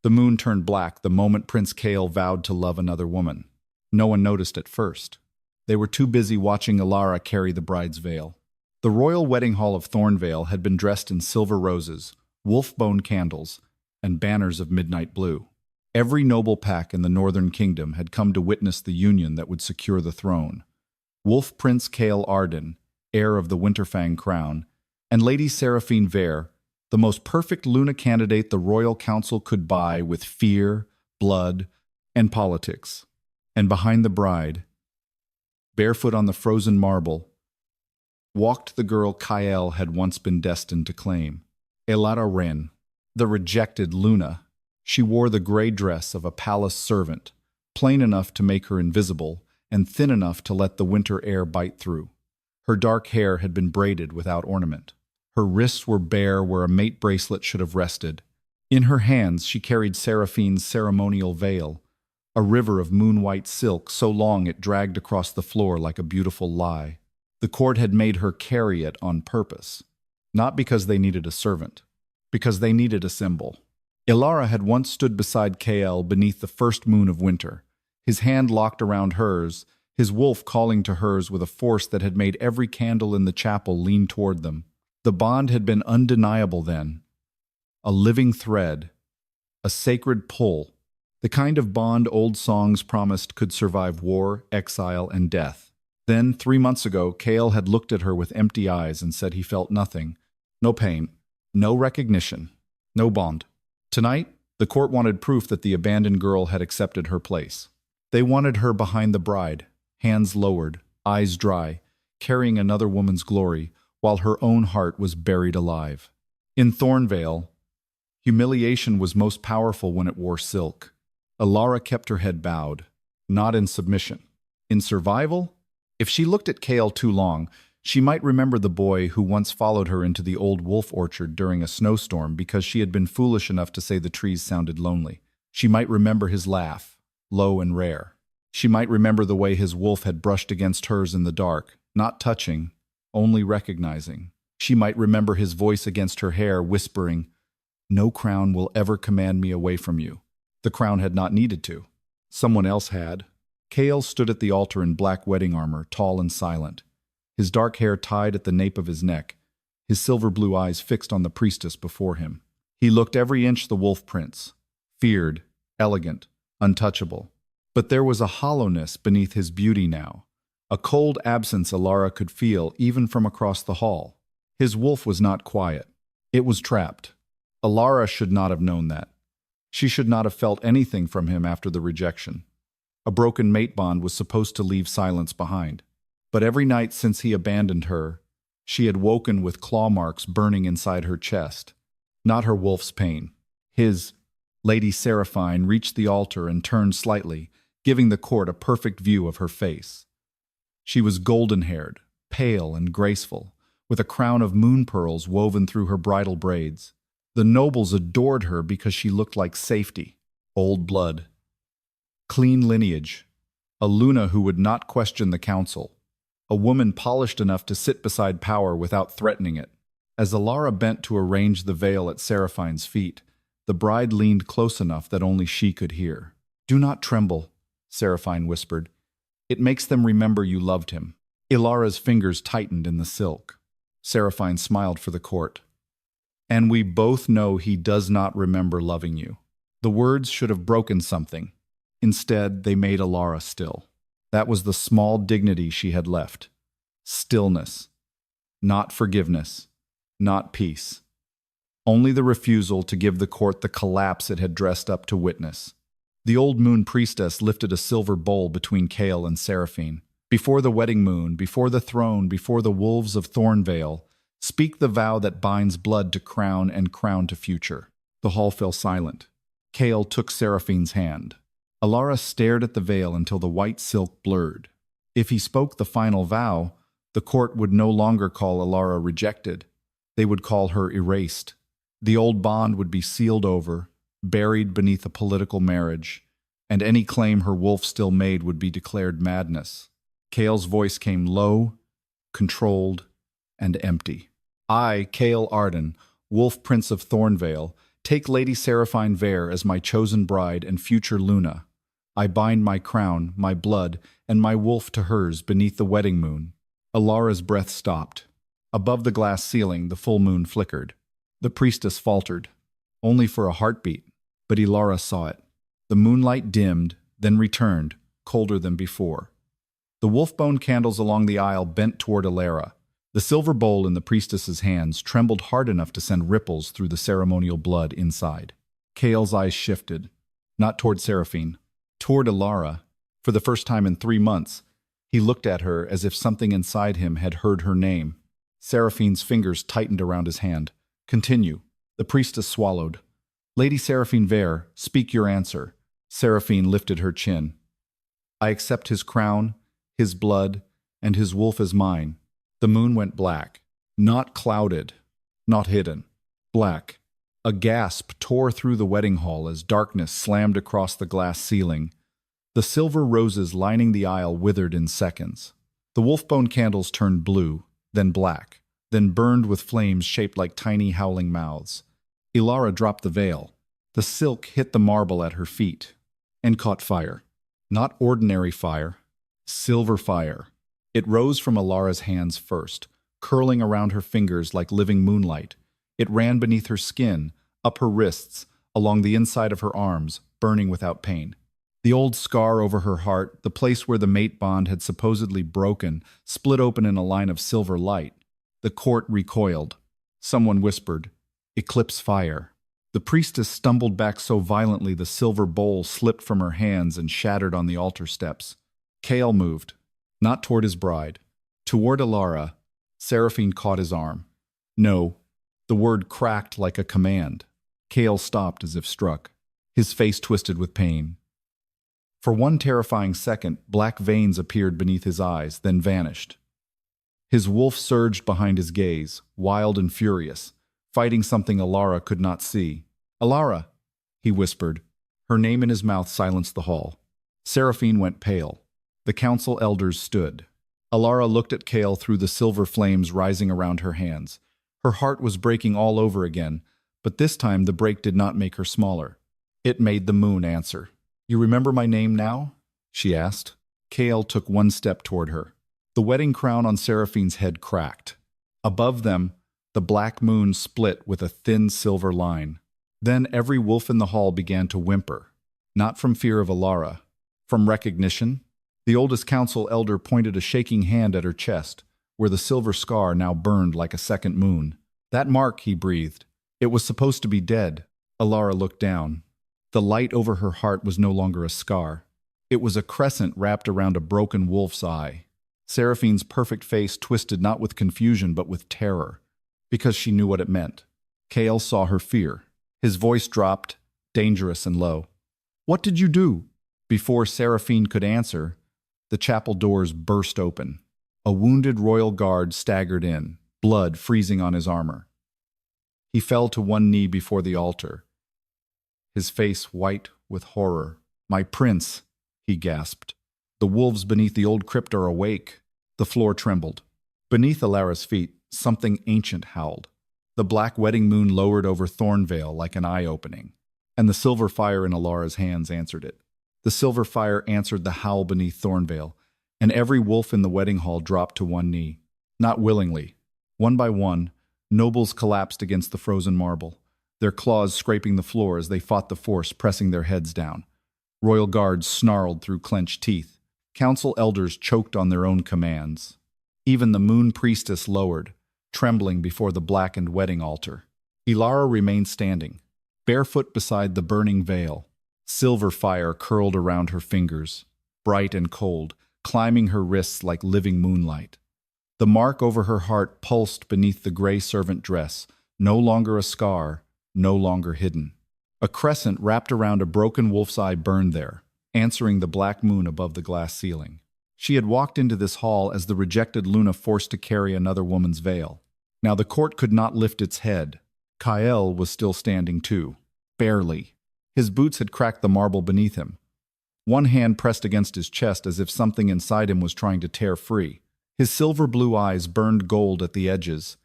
The moon turned black the moment Prince Kael vowed to love another woman. No one noticed at first. They were too busy watching Elara carry the bride's veil. The royal wedding hall of Thornveil had been dressed in silver roses, wolf-bone candles, and banners of midnight blue. Every noble pack in the northern kingdom had come to witness the union that would secure the throne. Wolf Prince Kael Ardyn, heir of the Winterfang crown, and Lady Seraphine Vere, the most perfect Luna candidate the royal council could buy with fear, blood, and politics. And behind the bride, barefoot on the frozen marble, walked the girl Kael had once been destined to claim. Elara Wren, the rejected Luna. She wore the gray dress of a palace servant, plain enough to make her invisible and thin enough to let the winter air bite through. Her dark hair had been braided without ornament. Her wrists were bare where a mate bracelet should have rested. In her hands she carried Seraphine's ceremonial veil, a river of moon-white silk so long it dragged across the floor like a beautiful lie. The court had made her carry it on purpose, not because they needed a servant, because they needed a symbol. Elara had once stood beside Kael beneath the first moon of winter, his hand locked around hers, his wolf calling to hers with a force that had made every candle in the chapel lean toward them. The bond had been undeniable then, a living thread, a sacred pull, the kind of bond old songs promised could survive war, exile, and death. Then, 3 months ago, Kael had looked at her with empty eyes and said he felt nothing, no pain, no recognition, no bond. Tonight, the court wanted proof that the abandoned girl had accepted her place. They wanted her behind the bride, hands lowered, eyes dry, carrying another woman's glory, while her own heart was buried alive. In Thornveil, humiliation was most powerful when it wore silk. Elara kept her head bowed, not in submission. In survival, if she looked at Kael too long, she might remember the boy who once followed her into the old wolf orchard during a snowstorm because she had been foolish enough to say the trees sounded lonely. She might remember his laugh, low and rare. She might remember the way his wolf had brushed against hers in the dark, not touching, only recognizing. She might remember his voice against her hair, whispering, "No crown will ever command me away from you." The crown had not needed to. Someone else had. Kael stood at the altar in black wedding armor, tall and silent, his dark hair tied at the nape of his neck, his silver-blue eyes fixed on the priestess before him. He looked every inch the wolf prince, feared, elegant, untouchable. But there was a hollowness beneath his beauty now, a cold absence Elara could feel even from across the hall. His wolf was not quiet. It was trapped. Elara should not have known that. She should not have felt anything from him after the rejection. A broken mate bond was supposed to leave silence behind. But every night since he abandoned her, she had woken with claw marks burning inside her chest. Not her wolf's pain. His. Lady Seraphine reached the altar and turned slightly, giving the court a perfect view of her face. She was golden-haired, pale and graceful, with a crown of moon pearls woven through her bridal braids. The nobles adored her because she looked like safety, old blood, clean lineage, a Luna who would not question the council, a woman polished enough to sit beside power without threatening it. As Elara bent to arrange the veil at Seraphine's feet, the bride leaned close enough that only she could hear. "Do not tremble," Seraphine whispered. "It makes them remember you loved him." Ilara's fingers tightened in the silk. Seraphine smiled for the court. "And we both know he does not remember loving you." The words should have broken something. Instead, they made Elara still. That was the small dignity she had left. Stillness. Not forgiveness. Not peace. Only the refusal to give the court the collapse it had dressed up to witness. The old moon priestess lifted a silver bowl between Kael and Seraphine. "Before the wedding moon, before the throne, before the wolves of Thornveil, speak the vow that binds blood to crown and crown to future." The hall fell silent. Kael took Seraphine's hand. Elara stared at the veil until the white silk blurred. If he spoke the final vow, the court would no longer call Elara rejected. They would call her erased. The old bond would be sealed over, buried beneath a political marriage, and any claim her wolf still made would be declared madness. Kael's voice came low, controlled, and empty. "I, Kael Ardyn, Wolf Prince of Thornveil, Take Lady Seraphine Vere as my chosen bride and future Luna. I bind my crown, my blood, and my wolf to hers beneath the wedding moon. Elara's breath stopped. Above the glass ceiling, the full moon flickered. The priestess faltered, only for a heartbeat, but Elara saw it. The moonlight dimmed, then returned, colder than before. The wolf-bone candles along the aisle bent toward Elara. The silver bowl in the priestess's hands trembled hard enough to send ripples through the ceremonial blood inside. Kael's eyes shifted, not toward Seraphine, toward Elara. For the first time in 3 months, he looked at her as if something inside him had heard her name. Seraphine's fingers tightened around his hand. Continue. The priestess swallowed. Lady Seraphine Vere, speak your answer. Seraphine lifted her chin. I accept his crown, his blood, and his wolf as mine. The moon went black. Not clouded, not hidden. Black. A gasp tore through the wedding hall as darkness slammed across the glass ceiling. The silver roses lining the aisle withered in seconds. The wolf-bone candles turned blue, then black, then burned with flames shaped like tiny howling mouths. Elara dropped the veil. The silk hit the marble at her feet and caught fire. Not ordinary fire, silver fire. It rose from Elara's hands first, curling around her fingers like living moonlight. It ran beneath her skin, up her wrists, along the inside of her arms, burning without pain. The old scar over her heart, the place where the mate bond had supposedly broken, split open in a line of silver light. The court recoiled. Someone whispered, "Eclipse fire." The priestess stumbled back so violently the silver bowl slipped from her hands and shattered on the altar steps. Kael moved, not toward his bride. Toward Elara. Seraphine caught his arm. No. The word cracked like a command. Kael stopped as if struck. His face twisted with pain. For one terrifying second, black veins appeared beneath his eyes, then vanished. His wolf surged behind his gaze, wild and furious, fighting something Elara could not see. "Elara," he whispered. Her name in his mouth silenced the hall. Seraphine went pale. The council elders stood. Elara looked at Kael through the silver flames rising around her hands. Her heart was breaking all over again, but this time the break did not make her smaller. It made the moon answer. "You remember my name now?" she asked. Kael took one step toward her. The wedding crown on Seraphine's head cracked. Above them, the black moon split with a thin silver line. Then every wolf in the hall began to whimper, not from fear of Elara, from recognition. The oldest council elder pointed a shaking hand at her chest, where the silver scar now burned like a second moon. "That mark," he breathed. "It was supposed to be dead." Elara looked down. The light over her heart was no longer a scar. It was a crescent wrapped around a broken wolf's eye. Seraphine's perfect face twisted not with confusion but with terror, because she knew what it meant. Kael saw her fear. His voice dropped, dangerous and low. "What did you do?" Before Seraphine could answer, the chapel doors burst open. A wounded royal guard staggered in, blood freezing on his armor. He fell to one knee before the altar, his face white with horror. "My prince," he gasped. "The wolves beneath the old crypt are awake." The floor trembled. Beneath Elara's feet, something ancient howled. The black wedding moon lowered over Thornveil like an eye-opening, and the silver fire in Elara's hands answered it. The silver fire answered the howl beneath Thornveil, and every wolf in the wedding hall dropped to one knee. Not willingly. One by one, nobles collapsed against the frozen marble, their claws scraping the floor as they fought the force pressing their heads down. Royal guards snarled through clenched teeth. Council elders choked on their own commands. Even the moon priestess lowered, trembling before the blackened wedding altar. Elara remained standing, barefoot beside the burning veil. Silver fire curled around her fingers, bright and cold, climbing her wrists like living moonlight. The mark over her heart pulsed beneath the gray servant dress, no longer a scar, no longer hidden. A crescent wrapped around a broken wolf's eye burned there, answering the black moon above the glass ceiling. She had walked into this hall as the rejected Luna forced to carry another woman's veil. Now the court could not lift its head. Kael was still standing too. Barely. His boots had cracked the marble beneath him. One hand pressed against his chest as if something inside him was trying to tear free. His silver blue eyes burned gold at the edges,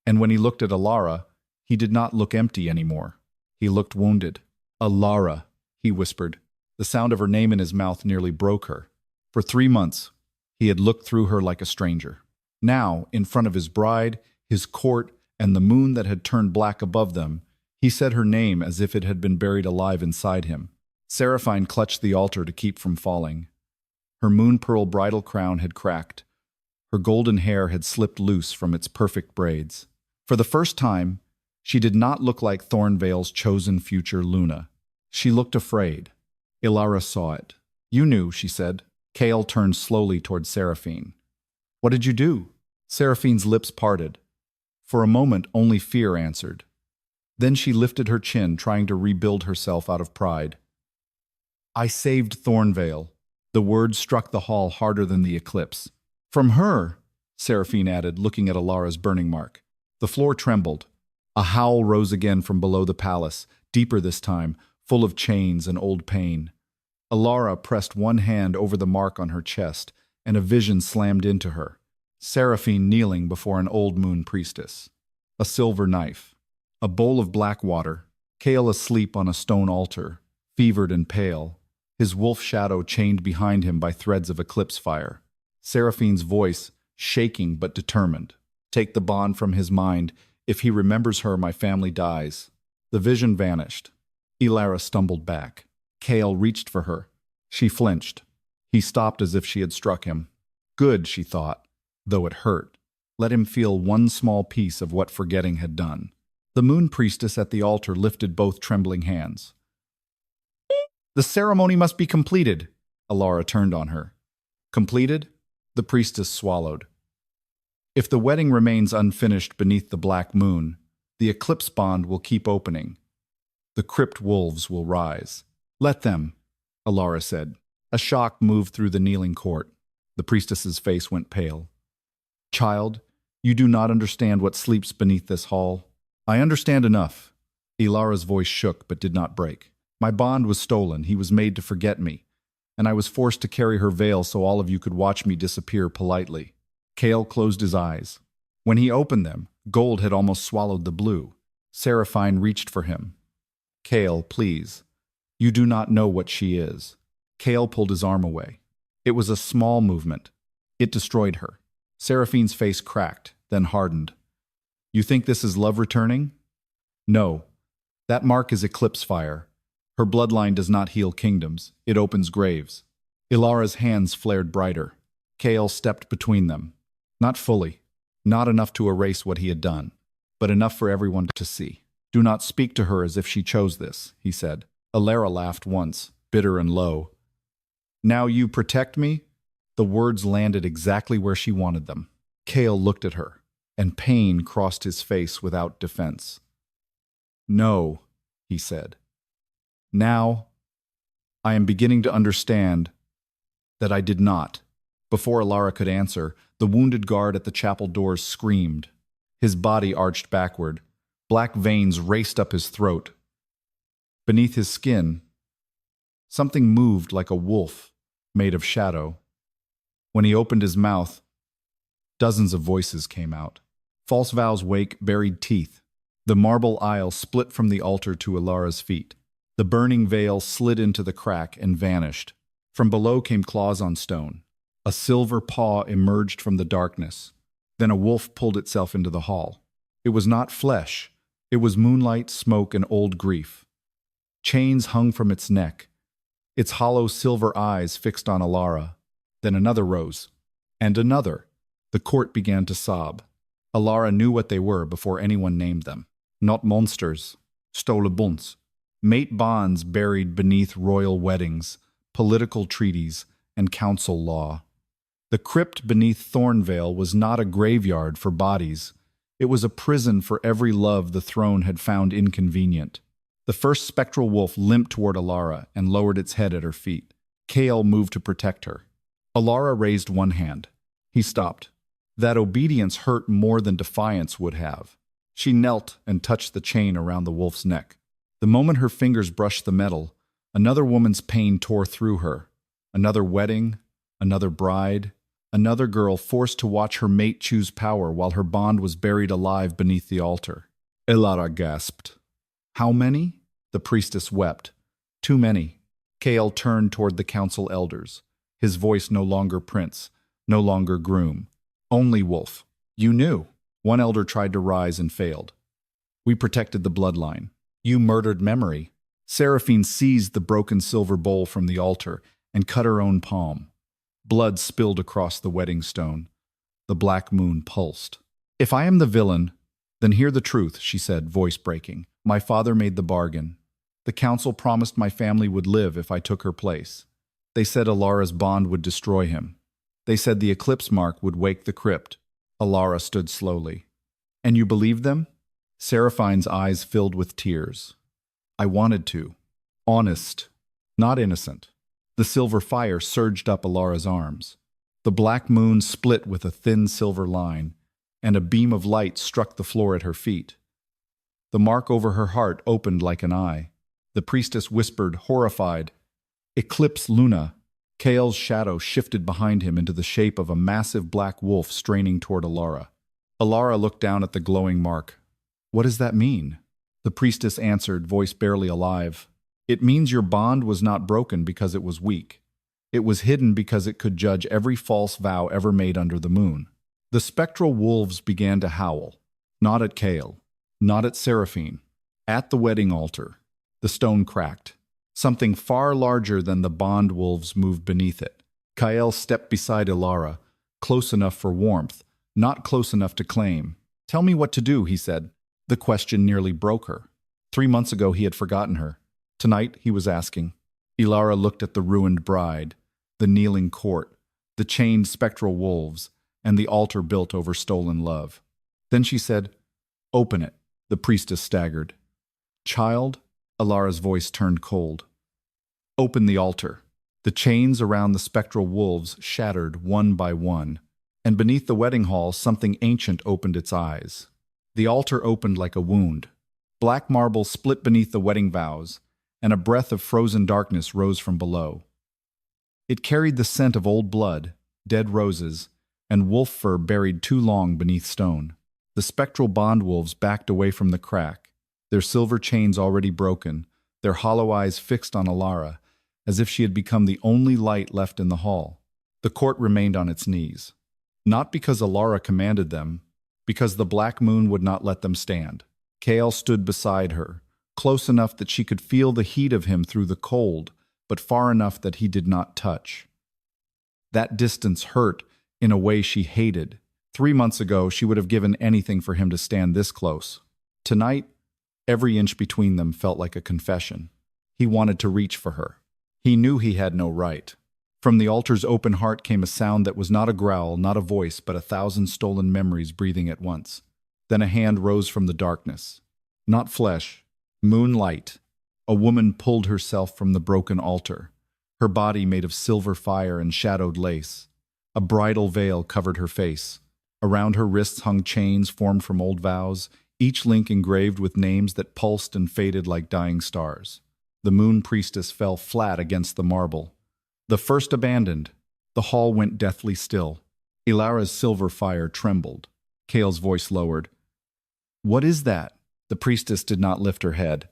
and when he looked at Elara, he did not look empty anymore. He looked wounded. Elara, he whispered. The sound of her name in his mouth nearly broke her. For 3 months, he had looked through her like a stranger. Now, in front of his bride, his court, and the moon that had turned black above them, he said her name as if it had been buried alive inside him. Seraphine clutched the altar to keep from falling. Her moon-pearl bridal crown had cracked. Her golden hair had slipped loose from its perfect braids. For the first time, she did not look like Thornveil's chosen future Luna. She looked afraid. Elara saw it. "You knew," she said. Kael turned slowly toward Seraphine. "What did you do?" Seraphine's lips parted. For a moment, only fear answered. Then she lifted her chin, trying to rebuild herself out of pride. "I saved Thornveil." The word struck the hall harder than the eclipse. "From her," Seraphine added, looking at Elara's burning mark. The floor trembled. A howl rose again from below the palace, deeper this time, full of chains and old pain. Elara pressed one hand over the mark on her chest, and a vision slammed into her. Seraphine kneeling before an old moon priestess. A silver knife. A bowl of black water. Kael asleep on a stone altar, fevered and pale, his wolf shadow chained behind him by threads of eclipse fire. Seraphine's voice, shaking but determined. "Take the bond from his mind. If he remembers her, my family dies." The vision vanished. Elara stumbled back. Kael reached for her. She flinched. He stopped as if she had struck him. Good, she thought, though it hurt. Let him feel one small piece of what forgetting had done. The moon priestess at the altar lifted both trembling hands. "The ceremony must be completed." Elara turned on her. "Completed?" The priestess swallowed. "If the wedding remains unfinished beneath the black moon, the eclipse bond will keep opening. The crypt wolves will rise." "Let them," Elara said. A shock moved through the kneeling court. The priestess's face went pale. "Child, you do not understand what sleeps beneath this hall." "I understand enough." Elara's voice shook but did not break. "My bond was stolen. He was made to forget me. And I was forced to carry her veil so all of you could watch me disappear politely." Kael closed his eyes. When he opened them, gold had almost swallowed the blue. Seraphine reached for him. "Kael, please. You do not know what she is." Kael pulled his arm away. It was a small movement. It destroyed her. Seraphine's face cracked, then hardened. "You think this is love returning?" "No. That mark is eclipse fire. Her bloodline does not heal kingdoms. It opens graves." Elara's hands flared brighter. Kael stepped between them. Not fully. Not enough to erase what he had done, but enough for everyone to see. "Do not speak to her as if she chose this," he said. Elara laughed once, bitter and low. "Now you protect me?" The words landed exactly where she wanted them. Kael looked at her, and pain crossed his face without defense. "No," he said. "Now, I am beginning to understand that I did not." Before Elara could answer, the wounded guard at the chapel doors screamed. His body arched backward. Black veins raced up his throat. Beneath his skin, something moved like a wolf made of shadow. When he opened his mouth, dozens of voices came out. False vows wake buried teeth. The marble aisle split from the altar to Elara's feet. The burning veil slid into the crack and vanished. From below came claws on stone. A silver paw emerged from the darkness. Then a wolf pulled itself into the hall. It was not flesh. It was moonlight, smoke, and old grief. Chains hung from its neck, its hollow silver eyes fixed on Elara. Then another rose. And another. The court began to sob. Elara knew what they were before anyone named them. Not monsters. Stolebunts. Mate bonds buried beneath royal weddings, political treaties, and council law. The crypt beneath Thornveil was not a graveyard for bodies. It was a prison for every love the throne had found inconvenient. The first spectral wolf limped toward Elara and lowered its head at her feet. Kael moved to protect her. Elara raised one hand. He stopped. That obedience hurt more than defiance would have. She knelt and touched the chain around the wolf's neck. The moment her fingers brushed the metal, another woman's pain tore through her. Another wedding, another bride, another girl forced to watch her mate choose power while her bond was buried alive beneath the altar. Elara gasped. "How many?" The priestess wept. Too many. Kael turned toward the council elders. His voice no longer prince, no longer groom. Only wolf. You knew. One elder tried to rise and failed. We protected the bloodline. You murdered memory. Seraphine seized the broken silver bowl from the altar and cut her own palm. Blood spilled across the wedding stone. The black moon pulsed. If I am the villain, then hear the truth, she said, voice breaking. My father made the bargain. The council promised my family would live if I took her place. They said Elara's bond would destroy him. They said the eclipse mark would wake the crypt. Elara stood slowly. And you believed them? Seraphine's eyes filled with tears. I wanted to. Honest, not innocent. The silver fire surged up Elara's arms. The black moon split with a thin silver line, and a beam of light struck the floor at her feet. The mark over her heart opened like an eye. The priestess whispered, horrified, Eclipse Luna. Kael's shadow shifted behind him into the shape of a massive black wolf straining toward Elara. Elara looked down at the glowing mark. What does that mean? The priestess answered, voice barely alive. It means your bond was not broken because it was weak. It was hidden because it could judge every false vow ever made under the moon. The spectral wolves began to howl, not at Kael, not at Seraphine. At the wedding altar, the stone cracked. Something far larger than the bond wolves moved beneath it. Kael stepped beside Elara, close enough for warmth, not close enough to claim. Tell me what to do, he said. The question nearly broke her. 3 months ago he had forgotten her. Tonight he was asking. Elara looked at the ruined bride, the kneeling court, the chained spectral wolves, and the altar built over stolen love. Then she said, Open it. The priestess staggered. Child, Elara's voice turned cold. Open the altar. The chains around the spectral wolves shattered one by one, and beneath the wedding hall something ancient opened its eyes. The altar opened like a wound. Black marble split beneath the wedding vows, and a breath of frozen darkness rose from below. It carried the scent of old blood, dead roses, and wolf fur buried too long beneath stone. The spectral bond wolves backed away from the crack, their silver chains already broken, their hollow eyes fixed on Elara, as if she had become the only light left in the hall. The court remained on its knees. Not because Elara commanded them, because the black moon would not let them stand. Kael stood beside her, close enough that she could feel the heat of him through the cold, but far enough that he did not touch. That distance hurt in a way she hated. 3 months ago, she would have given anything for him to stand this close. Tonight, every inch between them felt like a confession. He wanted to reach for her. He knew he had no right. From the altar's open heart came a sound that was not a growl, not a voice, but 1,000 stolen memories breathing at once. Then a hand rose from the darkness. Not flesh, moonlight. A woman pulled herself from the broken altar, her body made of silver fire and shadowed lace. A bridal veil covered her face. Around her wrists hung chains formed from old vows, each link engraved with names that pulsed and faded like dying stars. The moon priestess fell flat against the marble. The first abandoned. The hall went deathly still. Elara's silver fire trembled. Kael's voice lowered. What is that? The priestess did not lift her head.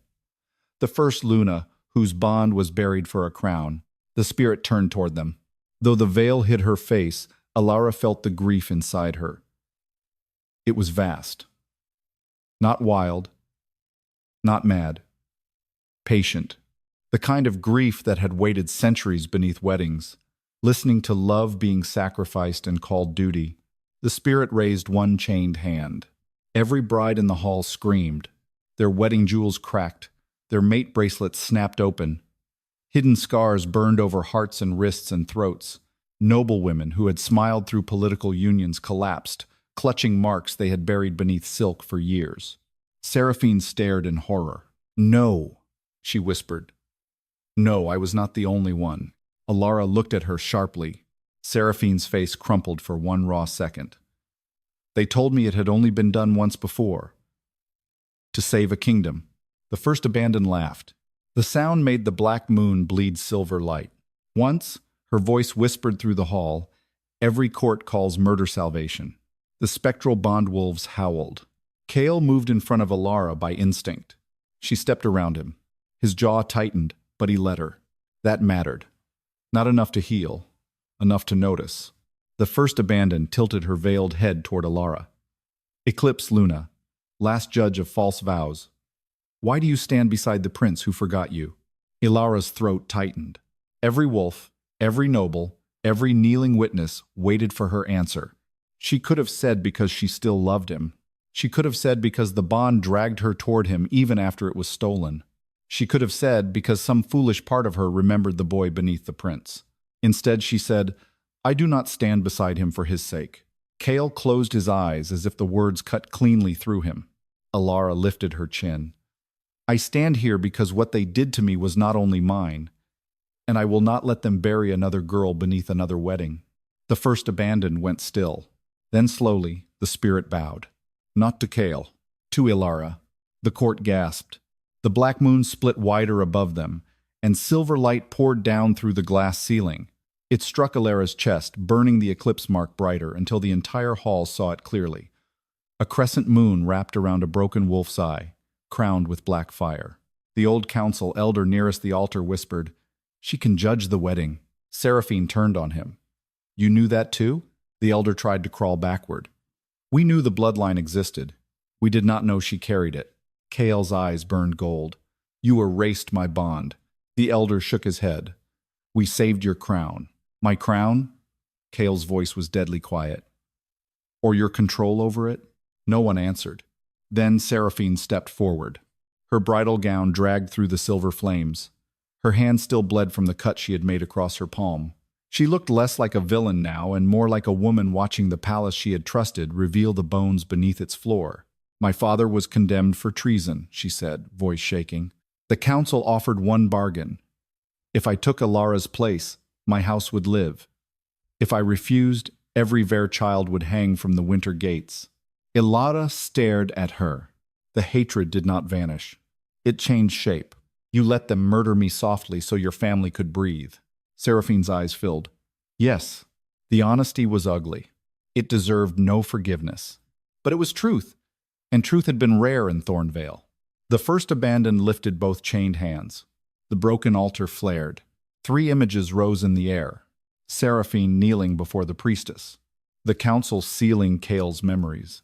The first Luna, whose bond was buried for a crown. The spirit turned toward them. Though the veil hid her face, Elara felt the grief inside her. It was vast. Not wild. Not mad. Patient. The kind of grief that had waited centuries beneath weddings, listening to love being sacrificed and called duty. The spirit raised one chained hand. Every bride in the hall screamed. Their wedding jewels cracked. Their mate bracelets snapped open. Hidden scars burned over hearts and wrists and throats. Noble women who had smiled through political unions collapsed, clutching marks they had buried beneath silk for years. Seraphine stared in horror. No, she whispered. No, I was not the only one. Elara looked at her sharply. Seraphine's face crumpled for one raw second. They told me it had only been done once before. To save a kingdom. The first abandoned laughed. The sound made the black moon bleed silver light. Once, her voice whispered through the hall, every court calls murder salvation. The spectral bond wolves howled. Kael moved in front of Elara by instinct. She stepped around him. His jaw tightened, but he let her. That mattered. Not enough to heal, enough to notice. The first abandoned tilted her veiled head toward Elara. Eclipse Luna, last judge of false vows. Why do you stand beside the prince who forgot you? Elara's throat tightened. Every wolf, every noble, every kneeling witness waited for her answer. She could have said because she still loved him. She could have said because the bond dragged her toward him even after it was stolen. She could have said because some foolish part of her remembered the boy beneath the prince. Instead, she said, I do not stand beside him for his sake. Kael closed his eyes as if the words cut cleanly through him. Elara lifted her chin. I stand here because what they did to me was not only mine, and I will not let them bury another girl beneath another wedding. The first abandoned went still. Then slowly, the spirit bowed. Not to Kael, to Elara. The court gasped. The black moon split wider above them, and silver light poured down through the glass ceiling. It struck Elara's chest, burning the eclipse mark brighter until the entire hall saw it clearly. A crescent moon wrapped around a broken wolf's eye, crowned with black fire. The old council elder nearest the altar whispered, She can judge the wedding. Seraphine turned on him. You knew that too? The elder tried to crawl backward. We knew the bloodline existed. We did not know she carried it. Kael's eyes burned gold. You erased my bond. The elder shook his head. We saved your crown. My crown? Kael's voice was deadly quiet. Or your control over it? No one answered. Then Seraphine stepped forward. Her bridal gown dragged through the silver flames. Her hand still bled from the cut she had made across her palm. She looked less like a villain now and more like a woman watching the palace she had trusted reveal the bones beneath its floor. My father was condemned for treason, she said, voice shaking. The council offered one bargain. If I took Elara's place, my house would live. If I refused, every Ver child would hang from the winter gates. Elara stared at her. The hatred did not vanish. It changed shape. You let them murder me softly so your family could breathe. Seraphine's eyes filled. Yes, the honesty was ugly. It deserved no forgiveness. But it was truth, and truth had been rare in Thornveil. The first abandoned lifted both chained hands. The broken altar flared. 3 images rose in the air. Seraphine kneeling before the priestess. The council sealing Kael's memories.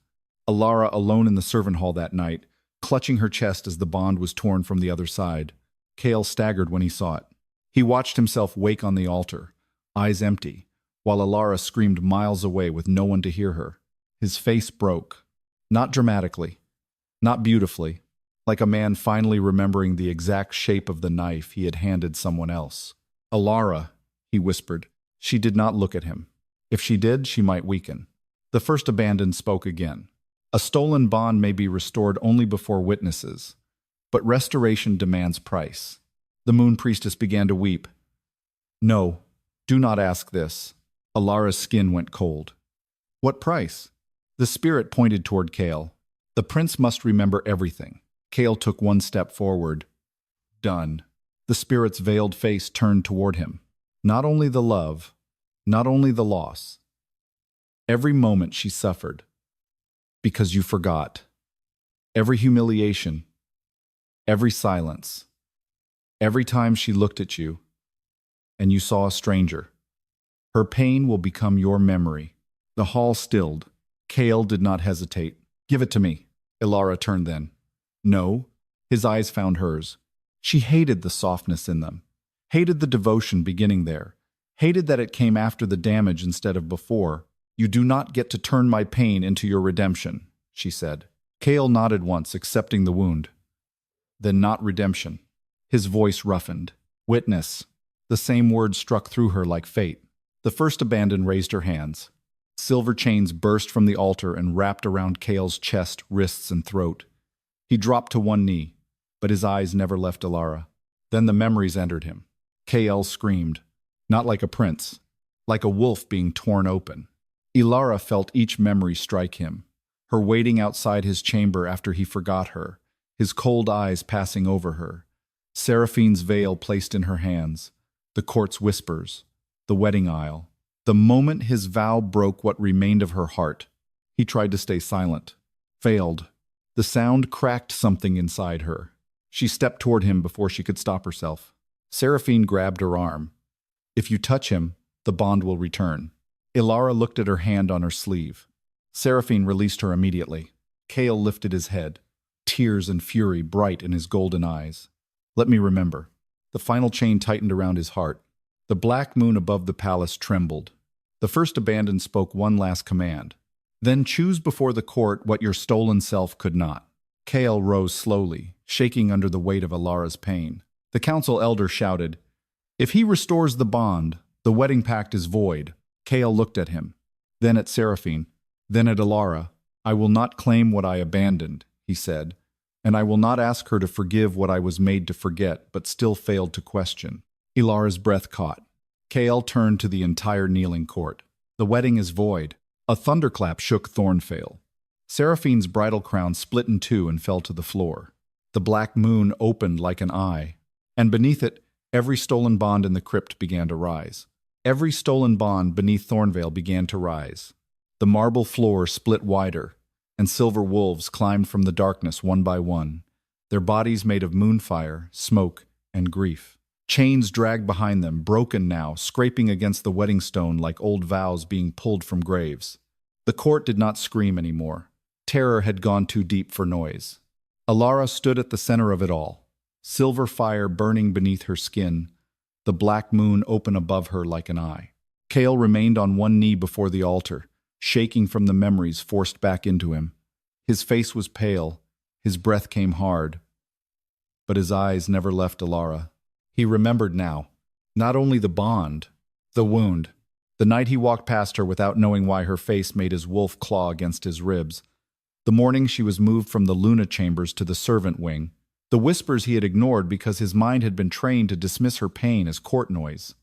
Elara alone in the servant hall that night, clutching her chest as the bond was torn from the other side. Kael staggered when he saw it. He watched himself wake on the altar, eyes empty, while Elara screamed miles away with no one to hear her. His face broke. Not dramatically, not beautifully, like a man finally remembering the exact shape of the knife he had handed someone else. Elara, he whispered. She did not look at him. If she did, she might weaken. The first abandoned spoke again. A stolen bond may be restored only before witnesses, but restoration demands price. The moon priestess began to weep. No, do not ask this. Elara's skin went cold. What price? The spirit pointed toward Kael. The prince must remember everything. Kael took one step forward. Done. The spirit's veiled face turned toward him. Not only the love, not only the loss. Every moment she suffered. Because you forgot. Every humiliation. Every silence. Every time she looked at you, and you saw a stranger. Her pain will become your memory. The hall stilled. Kael did not hesitate. Give it to me. Elara turned then. No. His eyes found hers. She hated the softness in them. Hated the devotion beginning there. Hated that it came after the damage instead of before. You do not get to turn my pain into your redemption, she said. Kael nodded once, accepting the wound. Then not redemption. His voice roughened. Witness. The same word struck through her like fate. The first abandoned raised her hands. Silver chains burst from the altar and wrapped around Kael's chest, wrists, and throat. He dropped to one knee, but his eyes never left Elara. Then the memories entered him. Kael screamed, not like a prince, like a wolf being torn open. Elara felt each memory strike him, her waiting outside his chamber after he forgot her, his cold eyes passing over her, Seraphine's veil placed in her hands, the court's whispers, the wedding aisle. The moment his vow broke what remained of her heart, he tried to stay silent. Failed. The sound cracked something inside her. She stepped toward him before she could stop herself. Seraphine grabbed her arm. If you touch him, the bond will return. Elara looked at her hand on her sleeve. Seraphine released her immediately. Kael lifted his head, tears and fury bright in his golden eyes. Let me remember. The final chain tightened around his heart. The black moon above the palace trembled. The first abandoned spoke one last command. Then choose before the court what your stolen self could not. Kael rose slowly, shaking under the weight of Elara's pain. The council elder shouted, If he restores the bond, the wedding pact is void. Kael looked at him, then at Seraphine, then at Elara. I will not claim what I abandoned, he said, and I will not ask her to forgive what I was made to forget but still failed to question. Elara's breath caught. Kael turned to the entire kneeling court. The wedding is void. A thunderclap shook Thornveil. Seraphine's bridal crown split in two and fell to the floor. The black moon opened like an eye, and beneath it, every stolen bond in the crypt began to rise. Every stolen bond beneath Thornveil began to rise. The marble floor split wider, and silver wolves climbed from the darkness one by one, their bodies made of moonfire, smoke, and grief. Chains dragged behind them, broken now, scraping against the wedding stone like old vows being pulled from graves. The court did not scream anymore. Terror had gone too deep for noise. Elara stood at the center of it all, silver fire burning beneath her skin, the black moon open above her like an eye. Kael remained on one knee before the altar, shaking from the memories forced back into him. His face was pale, his breath came hard, but his eyes never left Elara. He remembered now, not only the bond, the wound, the night he walked past her without knowing why her face made his wolf claw against his ribs, the morning she was moved from the Luna chambers to the servant wing, the whispers he had ignored because his mind had been trained to dismiss her pain as court noise,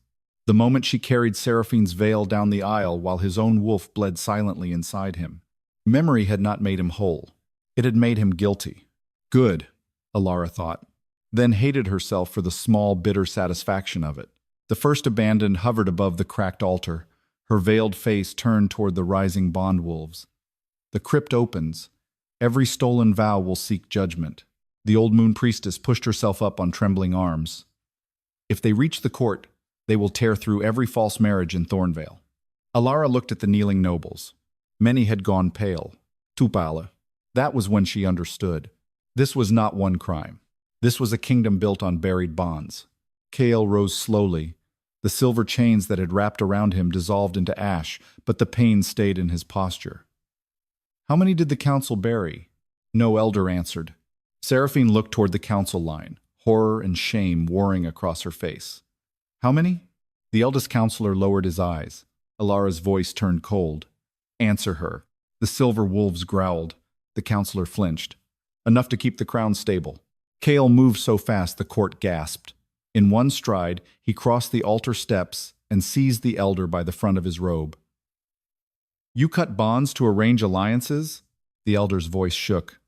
the moment she carried Seraphine's veil down the aisle while his own wolf bled silently inside him. Memory had not made him whole. It had made him guilty. Good, Elara thought, then hated herself for the small, bitter satisfaction of it. The first abandoned hovered above the cracked altar, her veiled face turned toward the rising bond wolves. The crypt opens. Every stolen vow will seek judgment. The old moon priestess pushed herself up on trembling arms. If they reach the court, they will tear through every false marriage in Thornveil. Elara looked at the kneeling nobles. Many had gone pale. Tupala. That was when she understood. This was not one crime. This was a kingdom built on buried bonds. Kael rose slowly. The silver chains that had wrapped around him dissolved into ash, but the pain stayed in his posture. How many did the council bury? No elder answered. Seraphine looked toward the council line, horror and shame warring across her face. How many? The eldest counselor lowered his eyes. Elara's voice turned cold. Answer her. The silver wolves growled. The counselor flinched. Enough to keep the crown stable. Kael moved so fast the court gasped. In one stride, he crossed the altar steps and seized the elder by the front of his robe. You cut bonds to arrange alliances? The elder's voice shook.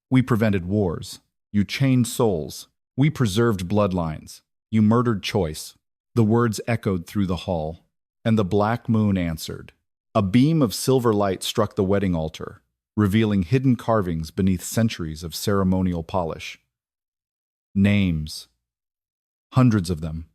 We prevented wars. You chained souls. We preserved bloodlines. You murdered choice. The words echoed through the hall, and the black moon answered. A beam of silver light struck the wedding altar, revealing hidden carvings beneath centuries of ceremonial polish. Names. Hundreds of them.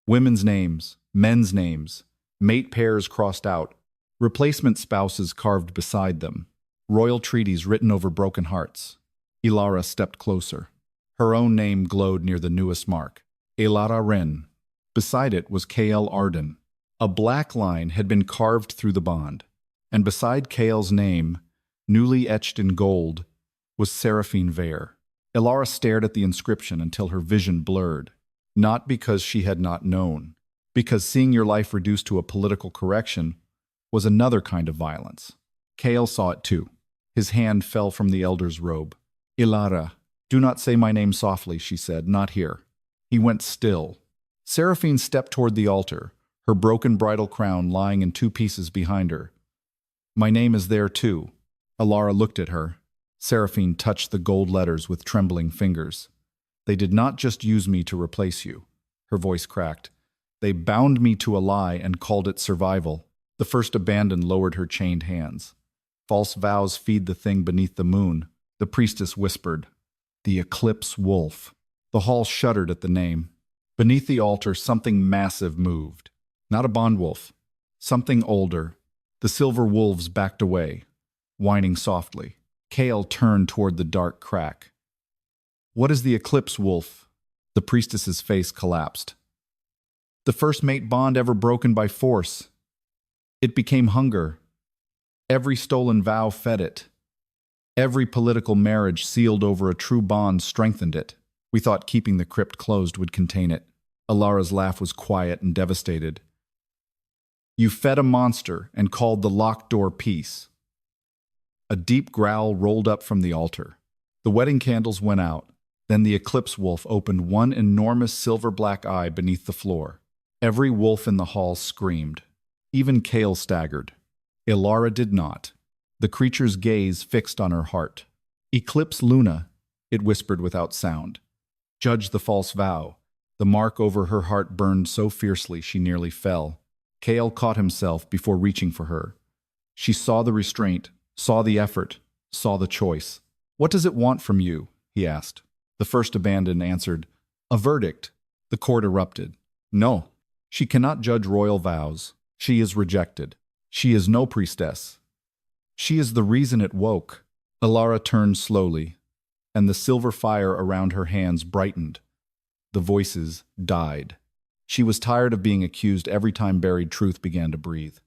Women's names, men's names, mate pairs crossed out, replacement spouses carved beside them, royal treaties written over broken hearts. Elara stepped closer. Her own name glowed near the newest mark, Elara Wren. Beside it was Kael Ardyn. A black line had been carved through the bond, and beside Kael's name, newly etched in gold, was Seraphine Vare. Elara stared at the inscription until her vision blurred, not because she had not known, because seeing your life reduced to a political correction was another kind of violence. Kael saw it too. His hand fell from the elder's robe. Elara, do not say my name softly, she said, not here. He went still. Seraphine stepped toward the altar, her broken bridal crown lying in two pieces behind her. My name is there too. Elara looked at her. Seraphine touched the gold letters with trembling fingers. They did not just use me to replace you. Her voice cracked. They bound me to a lie and called it survival. The first abandoned lowered her chained hands. False vows feed the thing beneath the moon, the priestess whispered. The eclipse wolf. The hall shuddered at the name. Beneath the altar, something massive moved. Not a bond wolf. Something older. The silver wolves backed away, whining softly. Kael turned toward the dark crack. What is the eclipse wolf? The priestess's face collapsed. The first mate bond ever broken by force. It became hunger. Every stolen vow fed it. Every political marriage sealed over a true bond strengthened it. We thought keeping the crypt closed would contain it. Elara's laugh was quiet and devastated. You fed a monster and called the locked door peace. A deep growl rolled up from the altar. The wedding candles went out. Then the eclipse wolf opened one enormous silver-black eye beneath the floor. Every wolf in the hall screamed. Even Kael staggered. Elara did not. The creature's gaze fixed on her heart. Eclipse Luna, it whispered without sound. Judge the false vow. The mark over her heart burned so fiercely she nearly fell. Kael caught himself before reaching for her. She saw the restraint, saw the effort, saw the choice. What does it want from you? He asked. The first abandoned answered, a verdict. The court erupted. No, she cannot judge royal vows. She is rejected. She is no priestess. She is the reason it woke. Elara turned slowly, and the silver fire around her hands brightened. The voices died. She was tired of being accused every time buried truth began to breathe.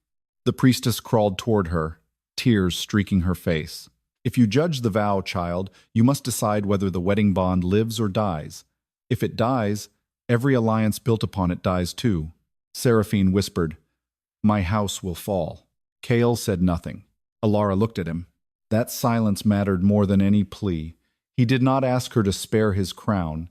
The priestess crawled toward her, tears streaking her face. If you judge the vow, child, you must decide whether the wedding bond lives or dies. If it dies, every alliance built upon it dies too. Seraphine whispered, my house will fall. Kael said nothing. Elara looked at him. That silence mattered more than any plea. He did not ask her to spare his crown.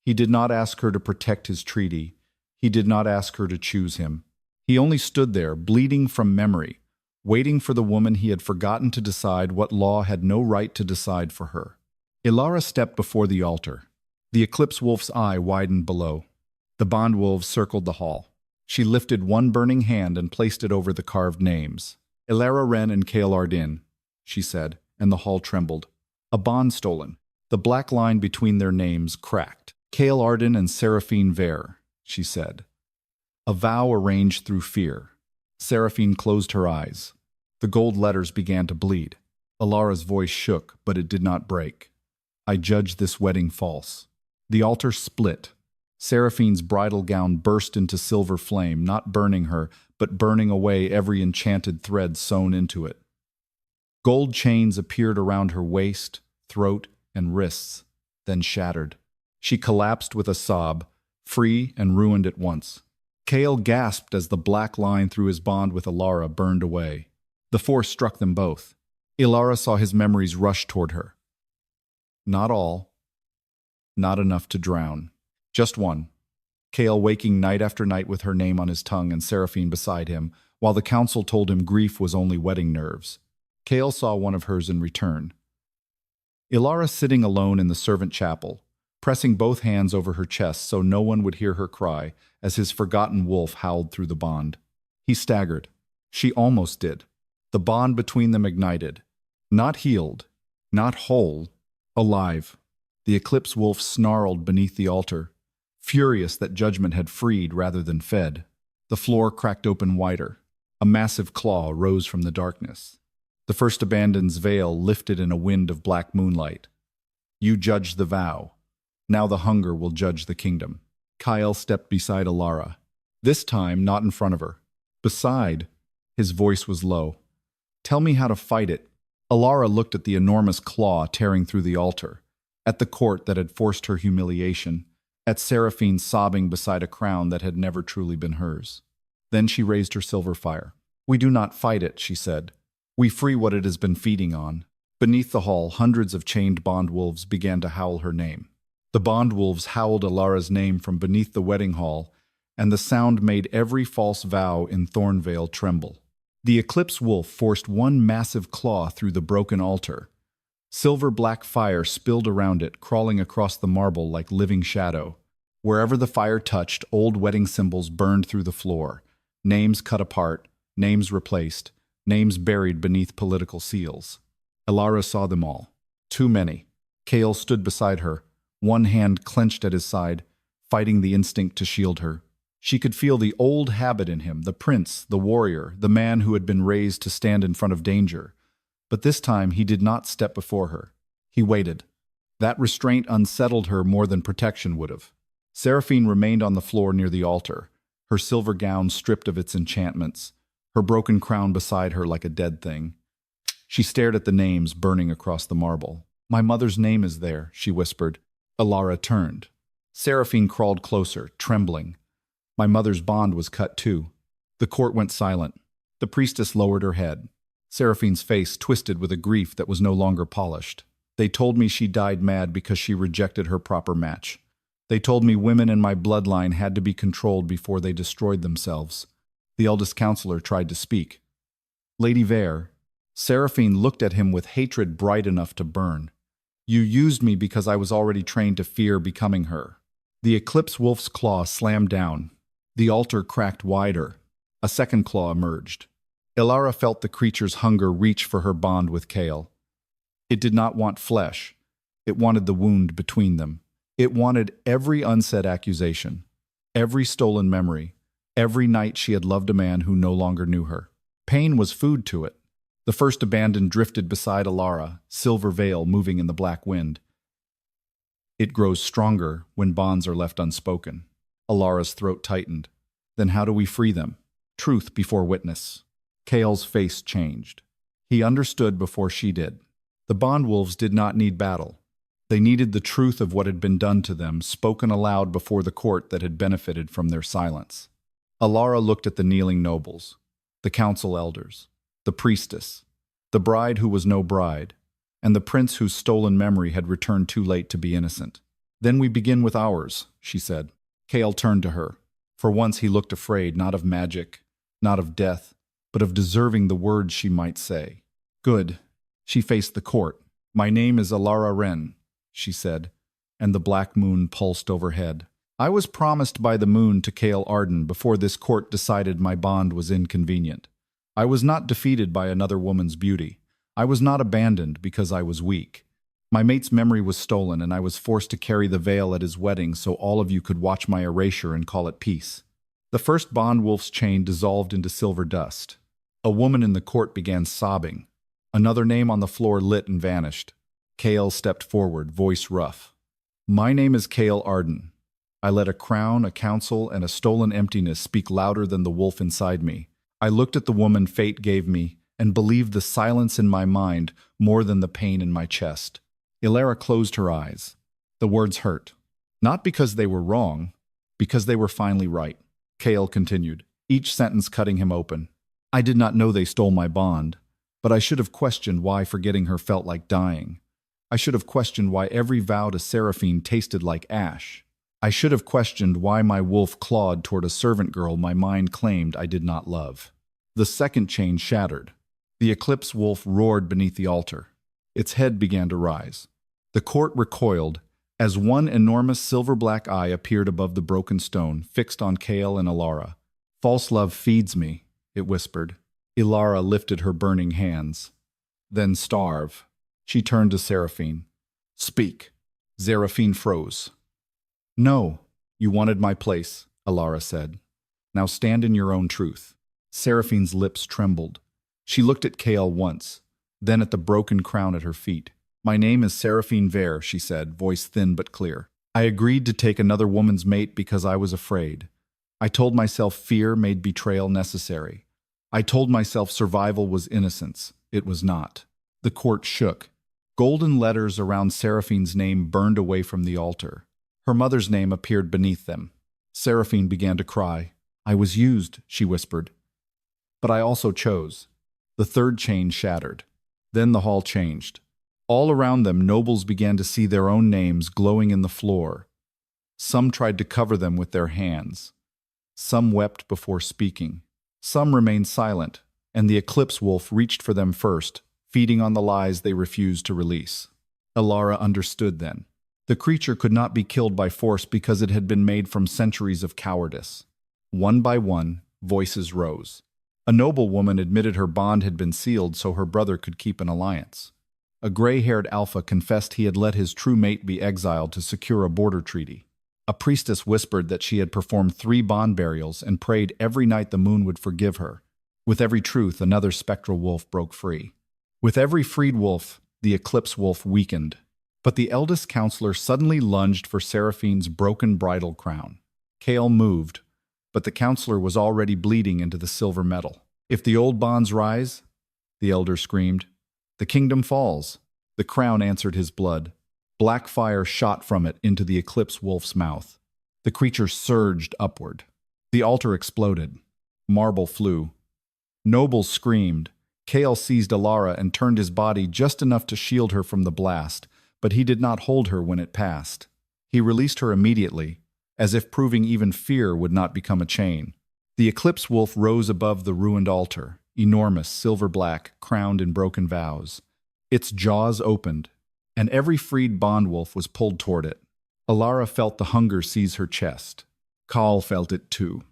He did not ask her to protect his treaty. He did not ask her to choose him. He only stood there, bleeding from memory, waiting for the woman he had forgotten to decide what law had no right to decide for her. Elara stepped before the altar. The eclipse wolf's eye widened below. The bond wolves circled the hall. She lifted one burning hand and placed it over the carved names. Elara Wren and Kael Ardyn, she said, and the hall trembled. A bond stolen. The black line between their names cracked. Kael Ardyn and Seraphine Ver, she said. A vow arranged through fear. Seraphine closed her eyes. The gold letters began to bleed. Elara's voice shook, but it did not break. I judge this wedding false. The altar split. Seraphine's bridal gown burst into silver flame, not burning her, but burning away every enchanted thread sewn into it. Gold chains appeared around her waist, throat, and wrists, then shattered. She collapsed with a sob, free and ruined at once. Kael gasped as the black line through his bond with Elara burned away. The force struck them both. Elara saw his memories rush toward her. Not all. Not enough to drown. Just one. Kael waking night after night with her name on his tongue and Seraphine beside him, while the council told him grief was only wedding nerves. Kael saw one of hers in return. Elara sitting alone in the servant chapel, pressing both hands over her chest so no one would hear her cry as his forgotten wolf howled through the bond. He staggered. She almost did. The bond between them ignited. Not healed, not whole, alive. The eclipse wolf snarled beneath the altar, furious that judgment had freed rather than fed. The floor cracked open wider. A massive claw rose from the darkness. The first abandoned's veil lifted in a wind of black moonlight. You judged the vow. Now the hunger will judge the kingdom. Kael stepped beside Elara, this time not in front of her. Beside, his voice was low. Tell me how to fight it. Elara looked at the enormous claw tearing through the altar, at the court that had forced her humiliation, at Seraphine sobbing beside a crown that had never truly been hers. Then she raised her silver fire. We do not fight it, she said. We free what it has been feeding on. Beneath the hall, hundreds of chained bond wolves began to howl her name. The bond wolves howled Elara's name from beneath the wedding hall, and the sound made every false vow in Thornveil tremble. The eclipse wolf forced one massive claw through the broken altar. Silver-black fire spilled around it, crawling across the marble like living shadow. Wherever the fire touched, old wedding symbols burned through the floor. Names cut apart, names replaced, names buried beneath political seals. Elara saw them all. Too many. Kael stood beside her, one hand clenched at his side, fighting the instinct to shield her. She could feel the old habit in him, the prince, the warrior, the man who had been raised to stand in front of danger. But this time he did not step before her. He waited. That restraint unsettled her more than protection would have. Seraphine remained on the floor near the altar, her silver gown stripped of its enchantments, her broken crown beside her like a dead thing. She stared at the names burning across the marble. "My mother's name is there," she whispered. Elara turned. Seraphine crawled closer, trembling. "My mother's bond was cut too." The court went silent. The priestess lowered her head. Seraphine's face twisted with a grief that was no longer polished. "They told me she died mad because she rejected her proper match. They told me women in my bloodline had to be controlled before they destroyed themselves." The eldest counselor tried to speak. "Lady Vere." Seraphine looked at him with hatred bright enough to burn. "You used me because I was already trained to fear becoming her." The eclipse wolf's claw slammed down. The altar cracked wider. A second claw emerged. Elara felt the creature's hunger reach for her bond with Kael. It did not want flesh. It wanted the wound between them. It wanted every unsaid accusation, every stolen memory, every night she had loved a man who no longer knew her. Pain was food to it. The first abandon drifted beside Elara, silver veil moving in the black wind. It grows stronger when bonds are left unspoken. Alara's throat tightened. Then how do we free them? Truth before witness. Kael's face changed. He understood before she did. The bondwolves did not need battle. They needed the truth of what had been done to them, spoken aloud before the court that had benefited from their silence. Elara looked at the kneeling nobles, the council elders, the priestess, the bride who was no bride, and the prince whose stolen memory had returned too late to be innocent. "Then we begin with ours," she said. Kael turned to her. For once he looked afraid, not of magic, not of death, but of deserving the words she might say. "Good." She faced the court. "My name is Elara Wren," she said, and the black moon pulsed overhead. "I was promised by the moon to Kael Ardyn before this court decided my bond was inconvenient. I was not defeated by another woman's beauty. I was not abandoned because I was weak. My mate's memory was stolen, and I was forced to carry the veil at his wedding so all of you could watch my erasure and call it peace." The first bondwolf's chain dissolved into silver dust. A woman in the court began sobbing. Another name on the floor lit and vanished. Kael stepped forward, voice rough. "My name is Kael Ardyn. I let a crown, a council, and a stolen emptiness speak louder than the wolf inside me. I looked at the woman fate gave me and believed the silence in my mind more than the pain in my chest." Elara closed her eyes. The words hurt. Not because they were wrong, because they were finally right. Kael continued, each sentence cutting him open. "I did not know they stole my bond, but I should have questioned why forgetting her felt like dying. I should have questioned why every vow to Seraphine tasted like ash. I should have questioned why my wolf clawed toward a servant girl my mind claimed I did not love." The second chain shattered. The eclipse wolf roared beneath the altar. Its head began to rise. The court recoiled as one enormous silver-black eye appeared above the broken stone, fixed on Kael and Elara. "False love feeds me," it whispered. Elara lifted her burning hands. "Then starve." She turned to Seraphine. "Speak." Seraphine froze. "No, you wanted my place," Elara said. "Now stand in your own truth." Seraphine's lips trembled. She looked at Kael once, then at the broken crown at her feet. "My name is Seraphine Vere," she said, voice thin but clear. "I agreed to take another woman's mate because I was afraid. I told myself fear made betrayal necessary. I told myself survival was innocence. It was not." The court shook. Golden letters around Seraphine's name burned away from the altar. Her mother's name appeared beneath them. Seraphine began to cry. "I was used," she whispered. "But I also chose." The third chain shattered. Then the hall changed. All around them, nobles began to see their own names glowing in the floor. Some tried to cover them with their hands. Some wept before speaking. Some remained silent, and the eclipse wolf reached for them first, feeding on the lies they refused to release. Elara understood then. The creature could not be killed by force because it had been made from centuries of cowardice. One by one, voices rose. A noble woman admitted her bond had been sealed so her brother could keep an alliance. A gray-haired alpha confessed he had let his true mate be exiled to secure a border treaty. A priestess whispered that she had performed 3 bond burials and prayed every night the moon would forgive her. With every truth, another spectral wolf broke free. With every freed wolf, the eclipse wolf weakened. But the eldest counselor suddenly lunged for Seraphine's broken bridal crown. Kael moved, but the counselor was already bleeding into the silver metal. "If the old bonds rise," the elder screamed, "the kingdom falls." The crown answered his blood. Black fire shot from it into the eclipse wolf's mouth. The creature surged upward. The altar exploded. Marble flew. Nobles screamed. Kael seized Elara and turned his body just enough to shield her from the blast, but he did not hold her when it passed. He released her immediately, as if proving even fear would not become a chain. The eclipse wolf rose above the ruined altar, enormous, silver-black, crowned in broken vows. Its jaws opened, and every freed bond wolf was pulled toward it. Elara felt the hunger seize her chest. Kael felt it too.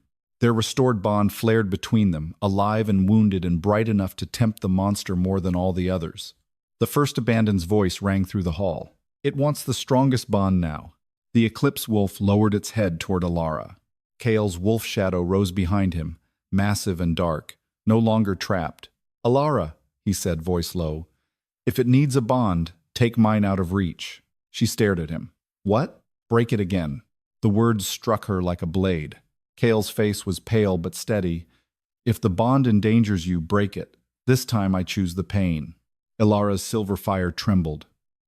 Their restored bond flared between them, alive and wounded and bright enough to tempt the monster more than all the others. The first abandoned's voice rang through the hall. "It wants the strongest bond now." The eclipse wolf lowered its head toward Elara. Kael's wolf shadow rose behind him, massive and dark, no longer trapped. "Elara," he said, voice low, "if it needs a bond, take mine out of reach." She stared at him. "What?" "Break it again." The words struck her like a blade. Kael's face was pale but steady. "If the bond endangers you, break it. This time I choose the pain." Elara's silver fire trembled.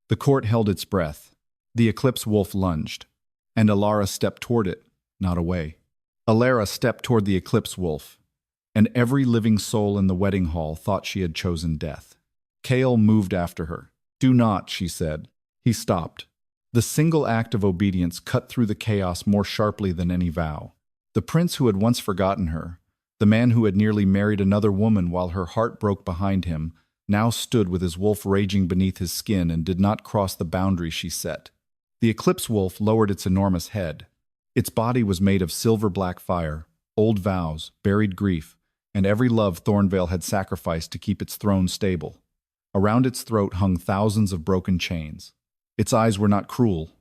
The court held its breath. The eclipse wolf lunged, and Elara stepped toward it, not away. Elara stepped toward the eclipse wolf, and every living soul in the wedding hall thought she had chosen death. Kael moved after her. "Do not," she said. He stopped. The single act of obedience cut through the chaos more sharply than any vow. The prince who had once forgotten her, the man who had nearly married another woman while her heart broke behind him, now stood with his wolf raging beneath his skin and did not cross the boundary she set. The eclipse wolf lowered its enormous head. Its body was made of silver-black fire, old vows, buried grief, and every love Thornveil had sacrificed to keep its throne stable. Around its throat hung thousands of broken chains. Its eyes were not cruel.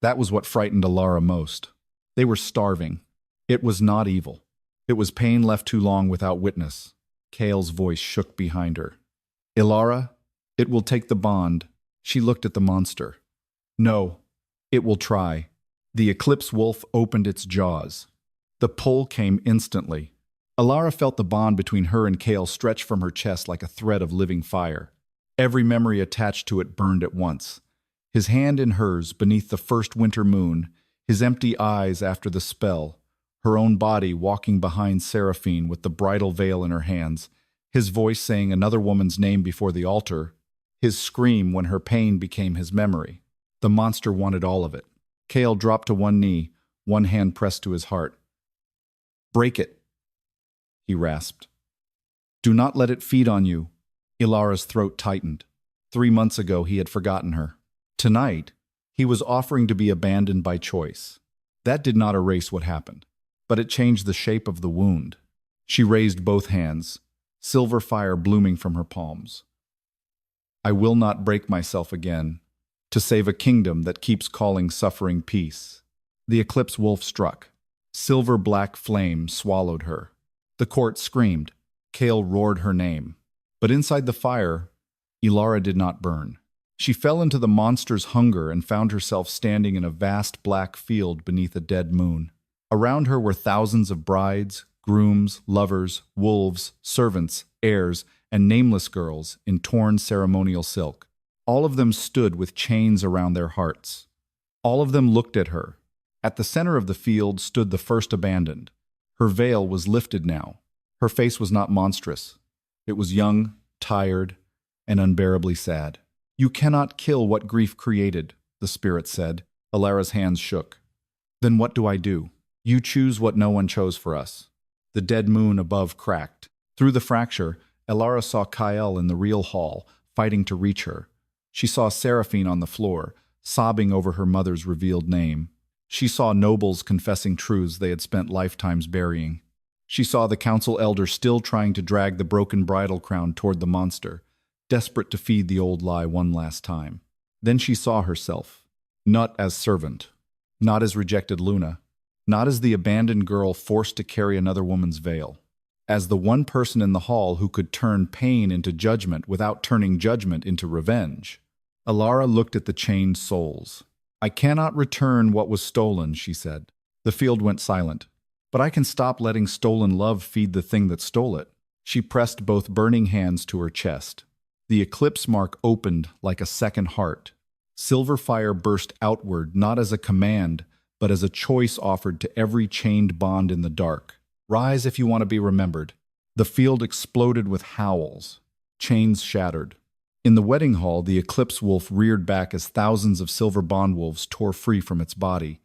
That was what frightened Elara most. They were starving. It was not evil. It was pain left too long without witness. Kael's voice shook behind her. "Elara, it will take the bond." She looked at the monster. "No, it will try." The eclipse wolf opened its jaws. The pull came instantly. Elara felt the bond between her and Kael stretch from her chest like a thread of living fire. Every memory attached to it burned at once. His hand in hers beneath the first winter moon, his empty eyes after the spell, her own body walking behind Seraphine with the bridal veil in her hands, his voice saying another woman's name before the altar, his scream when her pain became his memory. The monster wanted all of it. Kael dropped to one knee, one hand pressed to his heart. "Break it," he rasped. "Do not let it feed on you." Elara's throat tightened. 3 months ago he had forgotten her. Tonight, he was offering to be abandoned by choice. That did not erase what happened, but it changed the shape of the wound. She raised both hands, silver fire blooming from her palms. "I will not break myself again, to save a kingdom that keeps calling suffering peace." The eclipse wolf struck. Silver-black flame swallowed her. The court screamed. Kael roared her name. But inside the fire, Elara did not burn. She fell into the monster's hunger and found herself standing in a vast black field beneath a dead moon. Around her were thousands of brides, grooms, lovers, wolves, servants, heirs, and nameless girls in torn ceremonial silk. All of them stood with chains around their hearts. All of them looked at her. At the center of the field stood the first abandoned. Her veil was lifted now. Her face was not monstrous. It was young, tired, and unbearably sad. "You cannot kill what grief created," the spirit said. Elara's hands shook. "Then what do I do?" "You choose what no one chose for us." The dead moon above cracked. Through the fracture, Elara saw Kael in the real hall, fighting to reach her. She saw Seraphine on the floor, sobbing over her mother's revealed name. She saw nobles confessing truths they had spent lifetimes burying. She saw the council elder still trying to drag the broken bridal crown toward the monster, desperate to feed the old lie one last time. Then she saw herself, not as servant, not as rejected Luna, not as the abandoned girl forced to carry another woman's veil, as the one person in the hall who could turn pain into judgment without turning judgment into revenge. Elara looked at the chained souls. "I cannot return what was stolen," she said. The field went silent. "But I can stop letting stolen love feed the thing that stole it." She pressed both burning hands to her chest. The eclipse mark opened like a second heart. Silver fire burst outward, not as a command, but as a choice offered to every chained bond in the dark. "Rise if you want to be remembered." The field exploded with howls. Chains shattered. In the wedding hall, the eclipse wolf reared back as thousands of silver bond wolves tore free from its body.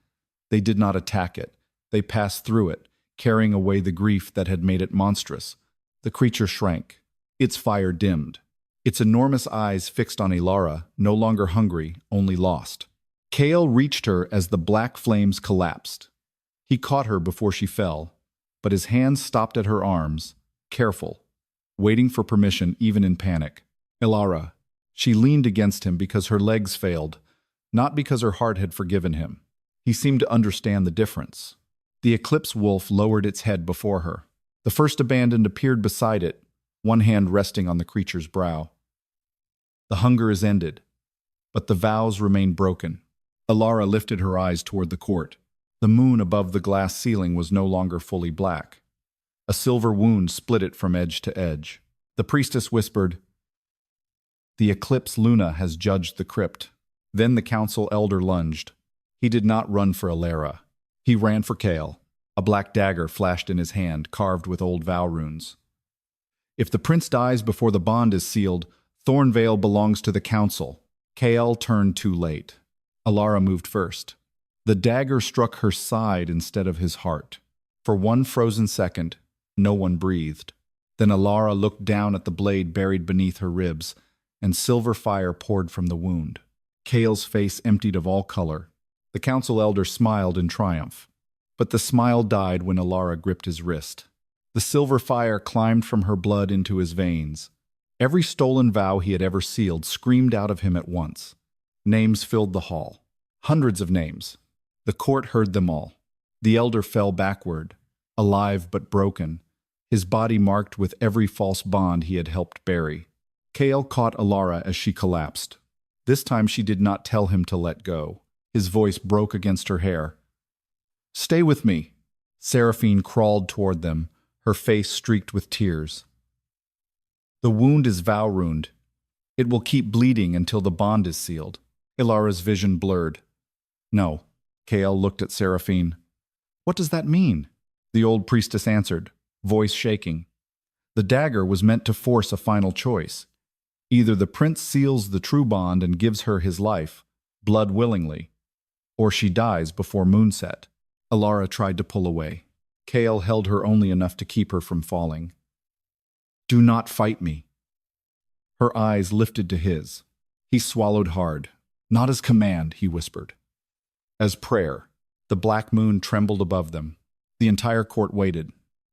They did not attack it. They passed through it, carrying away the grief that had made it monstrous. The creature shrank. Its fire dimmed. Its enormous eyes fixed on Elara, no longer hungry, only lost. Kael reached her as the black flames collapsed. He caught her before she fell, but his hands stopped at her arms, careful, waiting for permission even in panic. Elara. She leaned against him because her legs failed, not because her heart had forgiven him. He seemed to understand the difference. The eclipse wolf lowered its head before her. The first abandoned appeared beside it, one hand resting on the creature's brow. "The hunger is ended, but the vows remain broken." Elara lifted her eyes toward the court. The moon above the glass ceiling was no longer fully black. A silver wound split it from edge to edge. The priestess whispered, "The eclipse Luna has judged the crypt." Then the council elder lunged. He did not run for Elara. He ran for Kael. A black dagger flashed in his hand, carved with old vow runes. "If the prince dies before the bond is sealed, Thornveil belongs to the council." Kael turned too late. Elara moved first. The dagger struck her side instead of his heart. For one frozen second, no one breathed. Then Elara looked down at the blade buried beneath her ribs, and silver fire poured from the wound. Kael's face emptied of all color. The council elder smiled in triumph. But the smile died when Elara gripped his wrist. The silver fire climbed from her blood into his veins. Every stolen vow he had ever sealed screamed out of him at once. Names filled the hall. Hundreds of names. The court heard them all. The elder fell backward, alive but broken, his body marked with every false bond he had helped bury. Kael caught Elara as she collapsed. This time she did not tell him to let go. His voice broke against her hair. "Stay with me." Seraphine crawled toward them, her face streaked with tears. "The wound is vow-ruined. It will keep bleeding until the bond is sealed." Elara's vision blurred. "No." Kael looked at Seraphine. "What does that mean?" The old priestess answered, voice shaking. "The dagger was meant to force a final choice. Either the prince seals the true bond and gives her his life, blood willingly, or she dies before moonset." Elara tried to pull away. Kael held her only enough to keep her from falling. "Do not fight me." Her eyes lifted to his. He swallowed hard. "Not as command," he whispered. "As prayer." The black moon trembled above them. The entire court waited.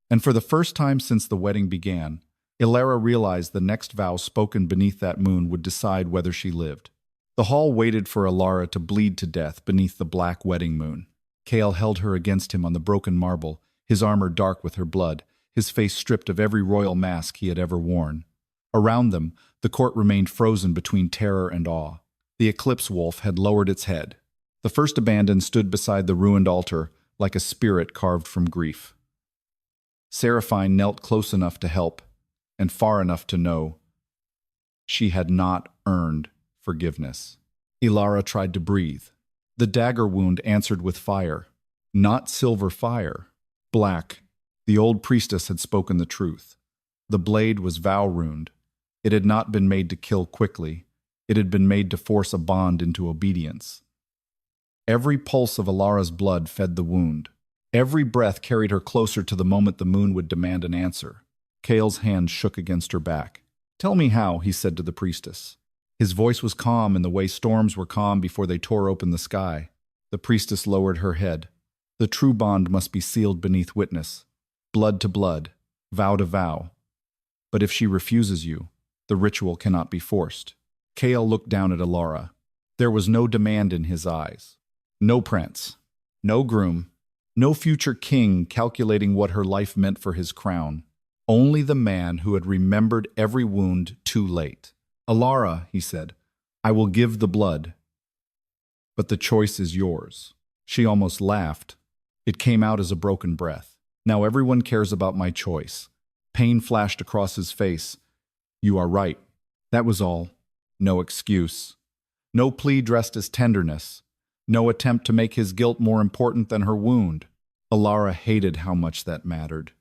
And for the first time since the wedding began, Elara realized the next vow spoken beneath that moon would decide whether she lived. The hall waited for Elara to bleed to death beneath the black wedding moon. Kael held her against him on the broken marble, his armor dark with her blood, his face stripped of every royal mask he had ever worn. Around them, the court remained frozen between terror and awe. The eclipse wolf had lowered its head. The first abandoned stood beside the ruined altar like a spirit carved from grief. Seraphine knelt close enough to help, and far enough to know she had not earned forgiveness. Elara tried to breathe. The dagger wound answered with fire. Not silver fire. Black. The old priestess had spoken the truth. The blade was vow-ruined. It had not been made to kill quickly. It had been made to force a bond into obedience. Every pulse of Elara's blood fed the wound. Every breath carried her closer to the moment the moon would demand an answer. Kael's hand shook against her back. "Tell me how," he said to the priestess. His voice was calm in the way storms were calm before they tore open the sky. The priestess lowered her head. "The true bond must be sealed beneath witness. Blood to blood. Vow to vow. But if she refuses you, The ritual cannot be forced. Kael looked down at Elara. There was no demand in his eyes. No prince, no groom, no future king calculating what her life meant for his crown. Only the man who had remembered every wound too late. Elara, he said, I will give the blood, but the choice is yours. She almost laughed. It came out as a broken breath. Now everyone cares about my choice. Pain flashed across his face. You are right. That was all. No excuse. No plea dressed as tenderness. No attempt to make his guilt more important than her wound. Elara hated how much that mattered.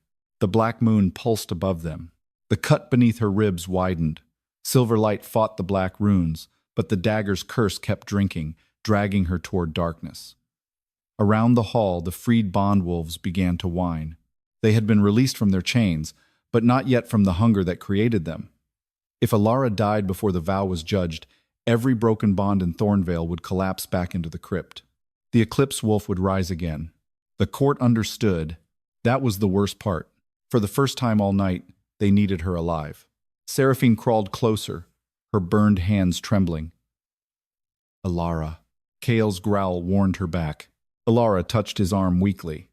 The black moon pulsed above them. The cut beneath her ribs widened. Silver light fought the black runes, but the dagger's curse kept drinking, dragging her toward darkness. Around the hall, the freed bondwolves began to whine. They had been released from their chains, but not yet from the hunger that created them. If Elara died before the vow was judged, every broken bond in Thornveil would collapse back into the crypt. The eclipse wolf would rise again. The court understood. That was the worst part. For the first time all night, they needed her alive. Seraphine crawled closer, her burned hands trembling. Elara. Kael's growl warned her back. Elara touched his arm weakly.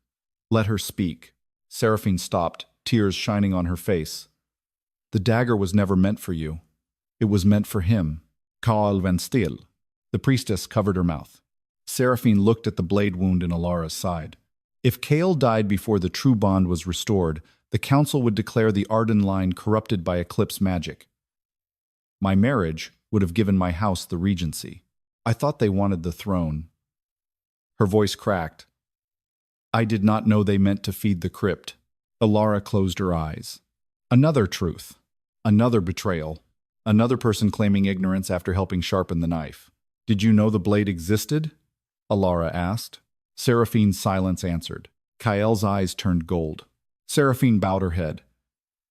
Let her speak. Seraphine stopped, tears shining on her face. The dagger was never meant for you. It was meant for him. Kael van Stil. The priestess covered her mouth. Seraphine looked at the blade wound in Elara's side. If Kael died before the true bond was restored, the council would declare the Ardyn line corrupted by eclipse magic. My marriage would have given my house the regency. I thought they wanted the throne. Her voice cracked. I did not know they meant to feed the crypt. Elara closed her eyes. Another truth. Another betrayal. Another person claiming ignorance after helping sharpen the knife. Did you know the blade existed? Elara asked. Seraphine's silence answered. Kael's eyes turned gold. Seraphine bowed her head.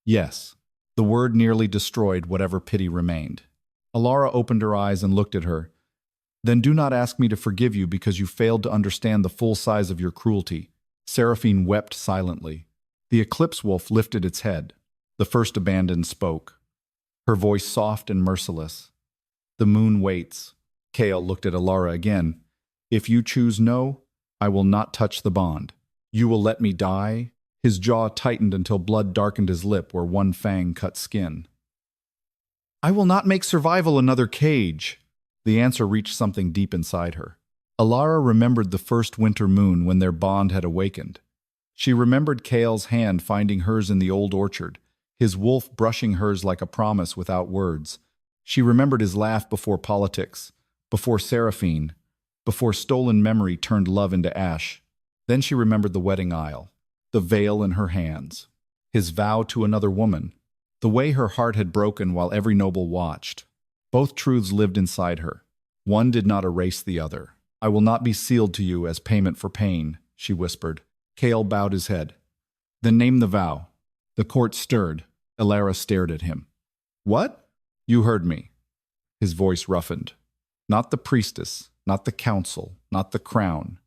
Yes. The word nearly destroyed whatever pity remained. Elara opened her eyes and looked at her. Then do not ask me to forgive you because you failed to understand the full size of your cruelty. Seraphine wept silently. The eclipse wolf lifted its head. The first abandoned spoke. Her voice soft and merciless. The moon waits. Kael looked at Elara again. If you choose no, I will not touch the bond. You will let me die? His jaw tightened until blood darkened his lip where one fang cut skin. I will not make survival another cage. The answer reached something deep inside her. Elara remembered the first winter moon when their bond had awakened. She remembered Kael's hand finding hers in the old orchard, his wolf brushing hers like a promise without words. She remembered his laugh before politics, before Seraphine, before stolen memory turned love into ash. Then she remembered the wedding aisle, the veil in her hands, his vow to another woman, the way her heart had broken while every noble watched. Both truths lived inside her. One did not erase the other. I will not be sealed to you as payment for pain, she whispered. Kael bowed his head. Then name the vow. The court stirred. Elara stared at him. What? You heard me. His voice roughened. Not the priestess, not the council, not the crown.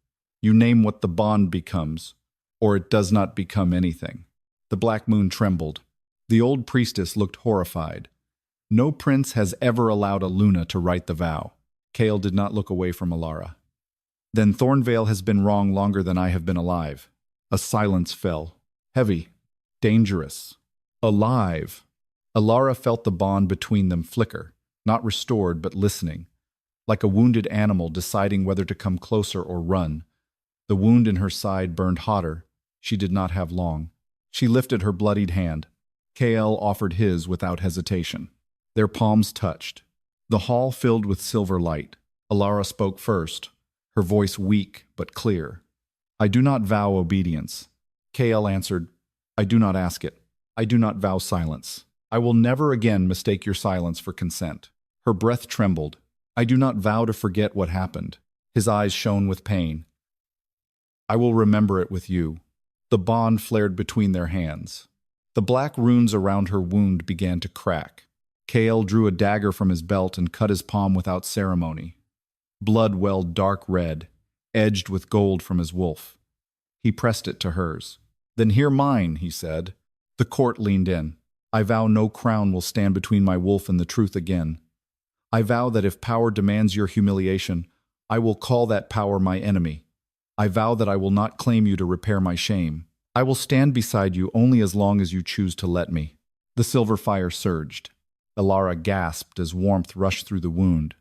You name what the bond becomes, or it does not become anything. The black moon trembled. The old priestess looked horrified. No prince has ever allowed a Luna to write the vow. Kael did not look away from Elara. Then Thornveil has been wrong longer than I have been alive. A silence fell. Heavy. Dangerous. Alive. Elara felt the bond between them flicker, not restored but listening, like a wounded animal deciding whether to come closer or run. The wound in her side burned hotter. She did not have long. She lifted her bloodied hand. Kael offered his without hesitation. Their palms touched. The hall filled with silver light. Elara spoke first, her voice weak but clear. I do not vow obedience. Kael answered, I do not ask it. I do not vow silence. I will never again mistake your silence for consent. Her breath trembled. I do not vow to forget what happened. His eyes shone with pain. I will remember it with you. The bond flared between their hands. The black runes around her wound began to crack. Kael drew a dagger from his belt and cut his palm without ceremony. Blood welled dark red, edged with gold from his wolf. He pressed it to hers. Then hear mine, he said. The court leaned in. I vow no crown will stand between my wolf and the truth again. I vow that if power demands your humiliation, I will call that power my enemy. I vow that I will not claim you to repair my shame. I will stand beside you only as long as you choose to let me." The silver fire surged. Elara gasped as warmth rushed through the wound.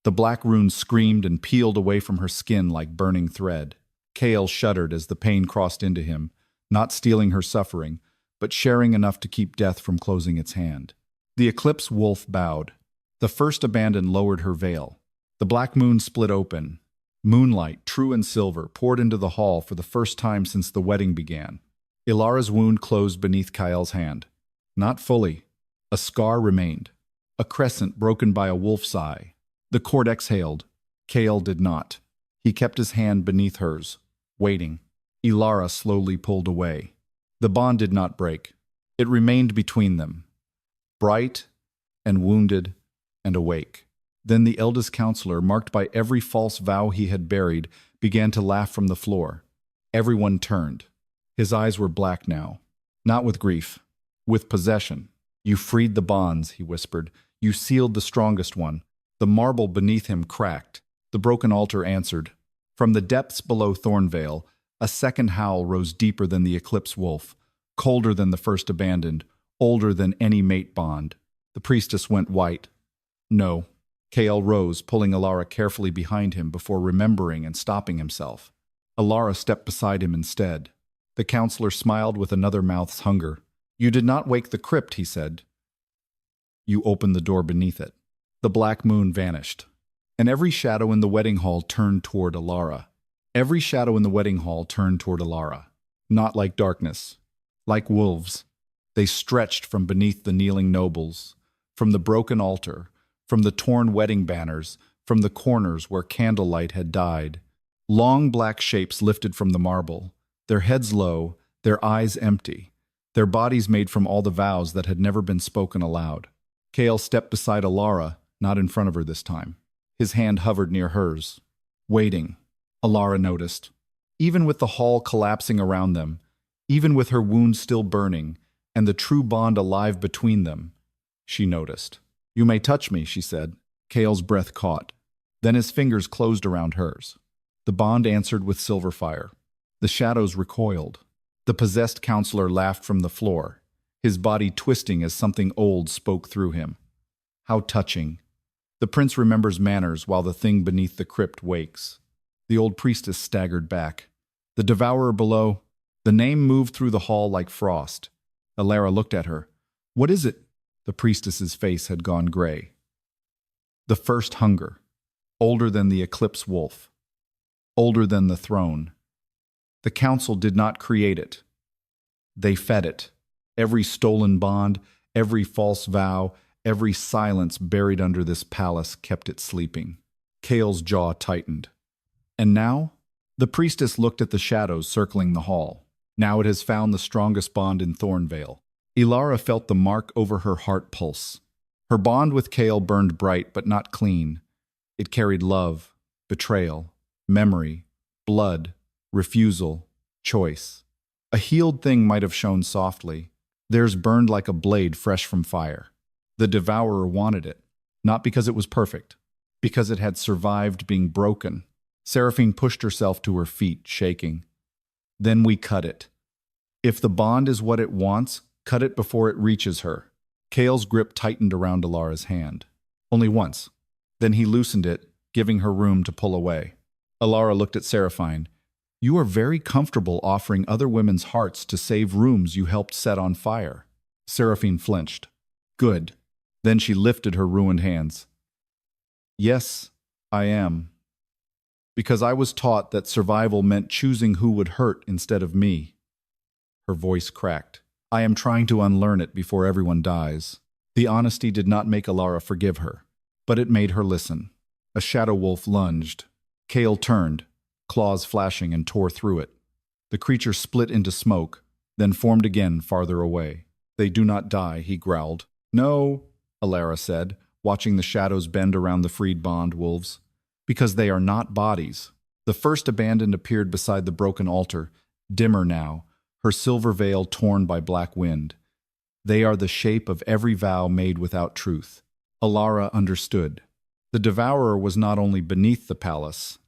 The black runes screamed and peeled away from her skin like burning thread. Kael shuddered as the pain crossed into him, not stealing her suffering, but sharing enough to keep death from closing its hand. The eclipse wolf bowed. The first abandoned lowered her veil. The black moon split open. Moonlight, true and silver, poured into the hall for the first time since the wedding began. Elara's wound closed beneath Kael's hand. Not fully. A scar remained. A crescent broken by a wolf's eye. The court exhaled. Kael did not. He kept his hand beneath hers, waiting. Elara slowly pulled away. The bond did not break. It remained between them, bright and wounded and awake. Then the eldest counselor, marked by every false vow he had buried, began to laugh from the floor. Everyone turned. His eyes were black now, not with grief, with possession. "You freed the bonds," he whispered. "You sealed the strongest one." The marble beneath him cracked. The broken altar answered. From the depths below Thornveil, a second howl rose deeper than the eclipse wolf, colder than the first abandoned, older than any mate bond. The priestess went white. "No." Kael rose, pulling Elara carefully behind him before remembering and stopping himself. Elara stepped beside him instead. The counselor smiled with another mouth's hunger. "You did not wake the crypt," he said. "You opened the door beneath it." The black moon vanished, and every shadow in the wedding hall turned toward Elara. Every shadow in the wedding hall turned toward Elara. Not like darkness, like wolves. They stretched from beneath the kneeling nobles, from the broken altar, from the torn wedding banners, from the corners where candlelight had died. Long black shapes lifted from the marble, their heads low, their eyes empty, their bodies made from all the vows that had never been spoken aloud. Kael stepped beside Elara, not in front of her this time. His hand hovered near hers, waiting. Elara noticed. Even with the hall collapsing around them, even with her wound still burning, and the true bond alive between them, she noticed. "You may touch me," she said. Kael's breath caught. Then his fingers closed around hers. The bond answered with silver fire. The shadows recoiled. The possessed counselor laughed from the floor, his body twisting as something old spoke through him. How touching. The prince remembers manners while the thing beneath the crypt wakes. The old priestess staggered back. The devourer below. The name moved through the hall like frost. Elara looked at her. "What is it?" The priestess's face had gone gray. The first hunger. Older than the eclipse wolf. Older than the throne. The council did not create it. They fed it. Every stolen bond, every false vow, every silence buried under this palace kept it sleeping. Kael's jaw tightened. And now? The priestess looked at the shadows circling the hall. Now it has found the strongest bond in Thornveil. Elara felt the mark over her heart pulse. Her bond with Kael burned bright but not clean. It carried love, betrayal, memory, blood, refusal, choice. A healed thing might have shone softly. Theirs burned like a blade fresh from fire. The devourer wanted it, not because it was perfect, because it had survived being broken. Seraphine pushed herself to her feet, shaking. "Then we cut it. If the bond is what it wants, cut it before it reaches her." Kael's grip tightened around Elara's hand. Only once. Then he loosened it, giving her room to pull away. Elara looked at Seraphine. "You are very comfortable offering other women's hearts to save rooms you helped set on fire." Seraphine flinched. "Good." Then she lifted her ruined hands. "Yes, I am. Because I was taught that survival meant choosing who would hurt instead of me." Her voice cracked. "I am trying to unlearn it before everyone dies." The honesty did not make Elara forgive her, but it made her listen. A shadow wolf lunged. Kael turned, claws flashing, and tore through it. The creature split into smoke, then formed again farther away. "They do not die," he growled. "No," Elara said, watching the shadows bend around the freed bond wolves. "Because they are not bodies." The first abandoned appeared beside the broken altar, dimmer now, her silver veil torn by black wind. They are the shape of every vow made without truth. Elara understood. The devourer was not only beneath the palace,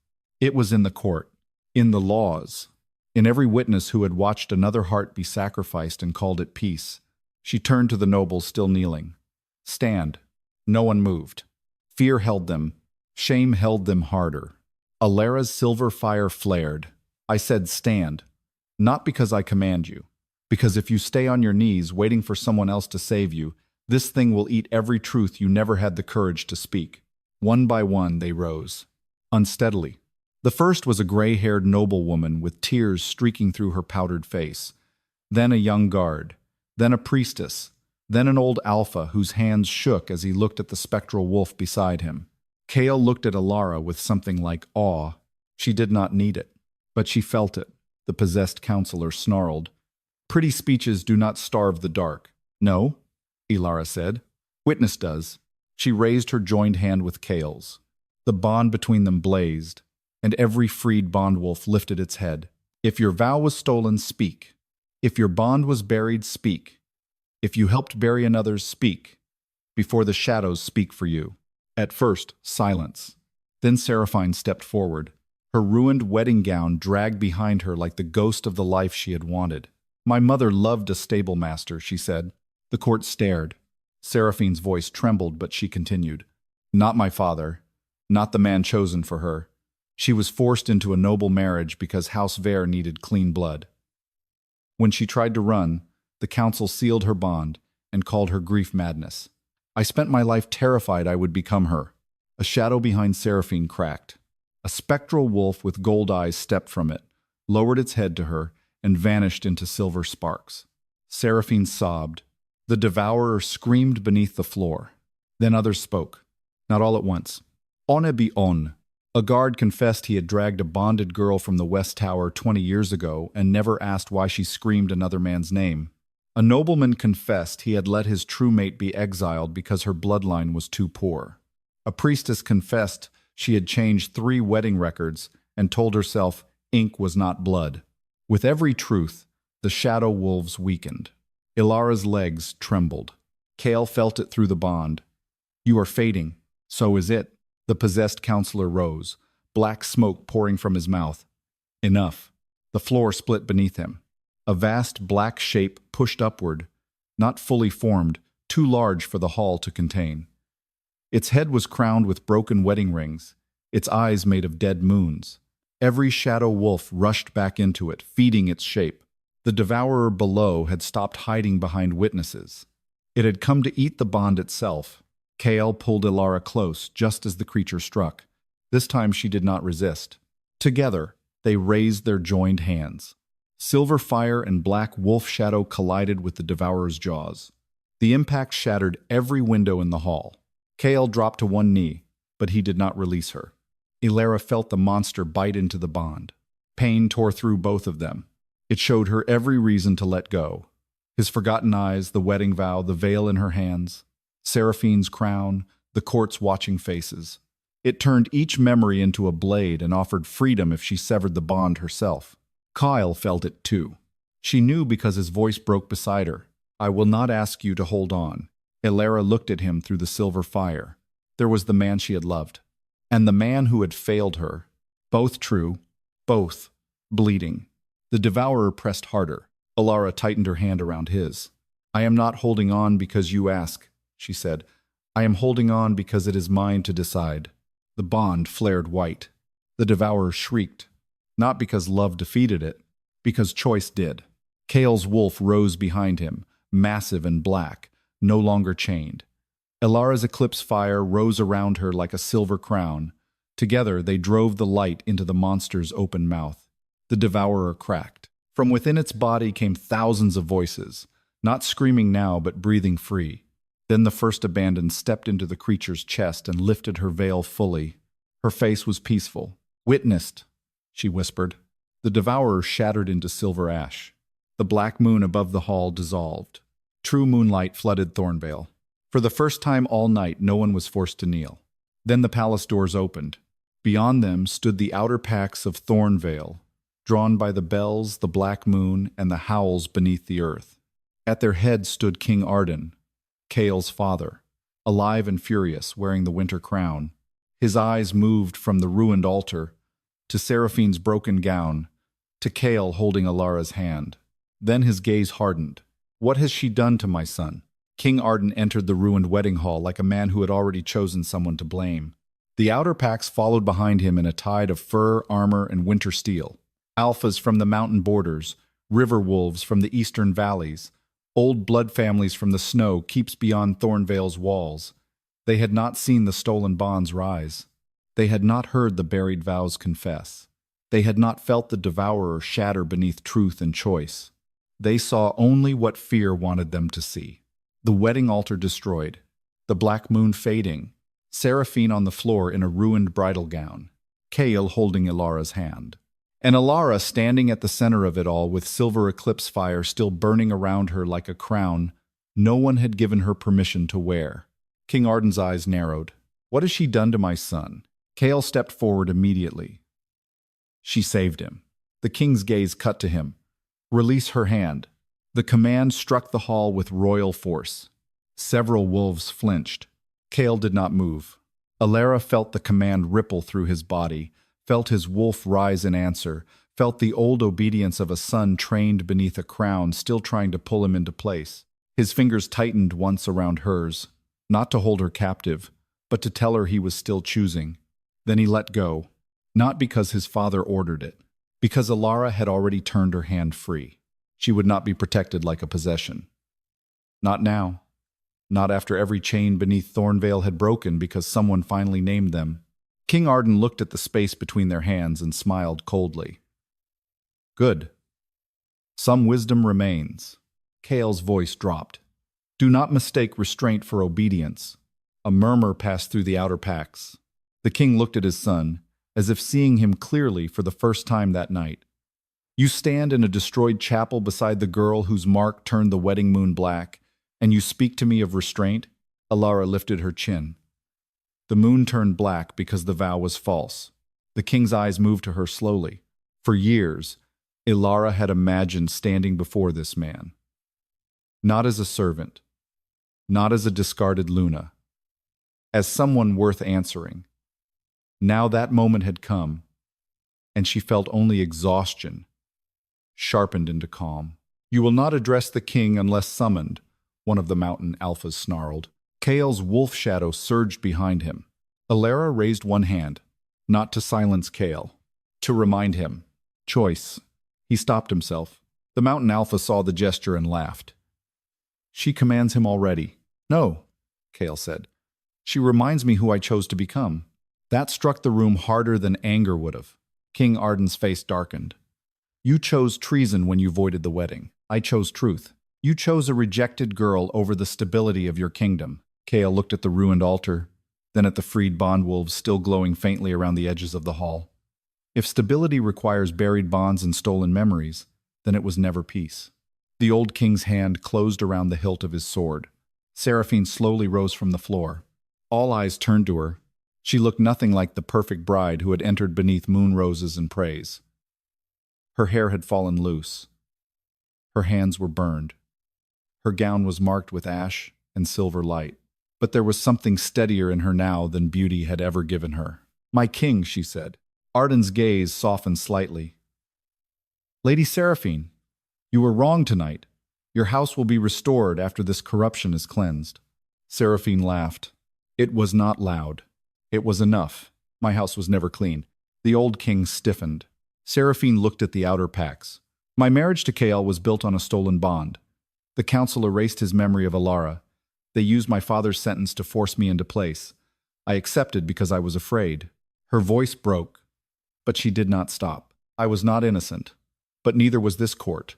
it was in the court, in the laws, in every witness who had watched another heart be sacrificed and called it peace. She turned to the nobles still kneeling. Stand. No one moved. Fear held them. Shame held them harder. Elara's silver fire flared. I said stand. Not because I command you. Because if you stay on your knees waiting for someone else to save you, this thing will eat every truth you never had the courage to speak. One by one they rose. Unsteadily. The first was a gray-haired noblewoman with tears streaking through her powdered face. Then a young guard. Then a priestess. Then an old alpha whose hands shook as he looked at the spectral wolf beside him. Kael looked at Elara with something like awe. She did not need it, but she felt it. The possessed counselor snarled. Pretty speeches do not starve the dark. No, Elara said. Witness does. She raised her joined hand with Kael's. The bond between them blazed, and every freed bondwolf lifted its head. If your vow was stolen, speak. If your bond was buried, speak. If you helped bury another's, speak. Before the shadows speak for you. At first, silence. Then Seraphine stepped forward. Her ruined wedding gown dragged behind her like the ghost of the life she had wanted. My mother loved a stable master, she said. The court stared. Seraphine's voice trembled, but she continued. Not my father. Not the man chosen for her. She was forced into a noble marriage because House Vere needed clean blood. When she tried to run, the council sealed her bond and called her grief madness. I spent my life terrified I would become her. A shadow behind Seraphine cracked. A spectral wolf with gold eyes stepped from it, lowered its head to her, and vanished into silver sparks. Seraphine sobbed. The devourer screamed beneath the floor. Then others spoke, not all at once. On be on. A guard confessed he had dragged a bonded girl from the West Tower 20 years ago and never asked why she screamed another man's name. A nobleman confessed he had let his true mate be exiled because her bloodline was too poor. A priestess confessed she had changed 3 wedding records and told herself ink was not blood. With every truth, the shadow wolves weakened. Elara's legs trembled. Kael felt it through the bond. You are fading. So is it. The possessed counselor rose, black smoke pouring from his mouth. Enough. The floor split beneath him. A vast black shape pushed upward, not fully formed, too large for the hall to contain. Its head was crowned with broken wedding rings, its eyes made of dead moons. Every shadow wolf rushed back into it, feeding its shape. The devourer below had stopped hiding behind witnesses. It had come to eat the bond itself. Kael pulled Elara close just as the creature struck. This time she did not resist. Together, they raised their joined hands. Silver fire and black wolf shadow collided with the devourer's jaws. The impact shattered every window in the hall. Kael dropped to one knee, but he did not release her. Elara felt the monster bite into the bond. Pain tore through both of them. It showed her every reason to let go. His forgotten eyes, the wedding vow, the veil in her hands, Seraphine's crown, the court's watching faces. It turned each memory into a blade and offered freedom if she severed the bond herself. Kael felt it too. She knew because his voice broke beside her. I will not ask you to hold on. Elara looked at him through the silver fire. There was the man she had loved, and the man who had failed her. Both true, both bleeding. The devourer pressed harder. Elara tightened her hand around his. I am not holding on because you ask, she said. I am holding on because it is mine to decide. The bond flared white. The devourer shrieked. Not because love defeated it, because choice did. Kael's wolf rose behind him, massive and black, no longer chained. Elara's eclipse fire rose around her like a silver crown. Together they drove the light into the monster's open mouth. The devourer cracked. From within its body came thousands of voices, not screaming now but breathing free. Then the first abandoned stepped into the creature's chest and lifted her veil fully. Her face was peaceful. Witnessed, she whispered. The devourer shattered into silver ash. The black moon above the hall dissolved. True moonlight flooded Thornveil. For the first time all night, no one was forced to kneel. Then the palace doors opened. Beyond them stood the outer packs of Thornveil, drawn by the bells, the black moon, and the howls beneath the earth. At their head stood King Ardyn, Kael's father, alive and furious, wearing the winter crown. His eyes moved from the ruined altar to Seraphine's broken gown, to Kael holding Elara's hand. Then his gaze hardened. What has she done to my son? King Ardyn entered the ruined wedding hall like a man who had already chosen someone to blame. The outer packs followed behind him in a tide of fur, armor, and winter steel. Alphas from the mountain borders, river wolves from the eastern valleys, old blood families from the snow keeps beyond Thornveil's walls. They had not seen the stolen bonds rise. They had not heard the buried vows confess. They had not felt the devourer shatter beneath truth and choice. They saw only what fear wanted them to see. The wedding altar destroyed, the black moon fading, Seraphine on the floor in a ruined bridal gown, Kael holding Elara's hand. And Elara standing at the center of it all with silver eclipse fire still burning around her like a crown no one had given her permission to wear. King Ardyn's eyes narrowed. What has she done to my son? Kael stepped forward immediately. She saved him. The king's gaze cut to him. Release her hand. The command struck the hall with royal force. Several wolves flinched. Kael did not move. Elara felt the command ripple through his body, felt his wolf rise in answer, felt the old obedience of a son trained beneath a crown still trying to pull him into place. His fingers tightened once around hers, not to hold her captive, but to tell her he was still choosing. Then he let go, not because his father ordered it, because Elara had already turned her hand free. She would not be protected like a possession. Not now. Not after every chain beneath Thornveil had broken because someone finally named them. King Ardyn looked at the space between their hands and smiled coldly. Good. Some wisdom remains. Kael's voice dropped. Do not mistake restraint for obedience. A murmur passed through the outer packs. The king looked at his son, as if seeing him clearly for the first time that night. You stand in a destroyed chapel beside the girl whose mark turned the wedding moon black, and you speak to me of restraint? Elara lifted her chin. The moon turned black because the vow was false. The king's eyes moved to her slowly. For years, Elara had imagined standing before this man. Not as a servant, not as a discarded Luna, as someone worth answering. Now that moment had come, and she felt only exhaustion, sharpened into calm. You will not address the king unless summoned, one of the mountain alphas snarled. Kael's wolf shadow surged behind him. Elara raised one hand, not to silence Kael, to remind him. Choice. He stopped himself. The mountain alpha saw the gesture and laughed. She commands him already. No, Kael said. She reminds me who I chose to become. That struck the room harder than anger would have. King Ardyn's face darkened. You chose treason when you voided the wedding. I chose truth. You chose a rejected girl over the stability of your kingdom. Kael looked at the ruined altar, then at the freed bondwolves still glowing faintly around the edges of the hall. If stability requires buried bonds and stolen memories, then it was never peace. The old king's hand closed around the hilt of his sword. Seraphine slowly rose from the floor. All eyes turned to her. She looked nothing like the perfect bride who had entered beneath moon roses and praise. Her hair had fallen loose. Her hands were burned. Her gown was marked with ash and silver light. But there was something steadier in her now than beauty had ever given her. My king, she said. Ardyn's gaze softened slightly. Lady Seraphine, you were wrong tonight. Your house will be restored after this corruption is cleansed. Seraphine laughed. It was not loud. It was enough. My house was never clean. The old king stiffened. Seraphine looked at the outer packs. My marriage to Kael was built on a stolen bond. The council erased his memory of Elara. They used my father's sentence to force me into place. I accepted because I was afraid. Her voice broke, but she did not stop. I was not innocent, but neither was this court.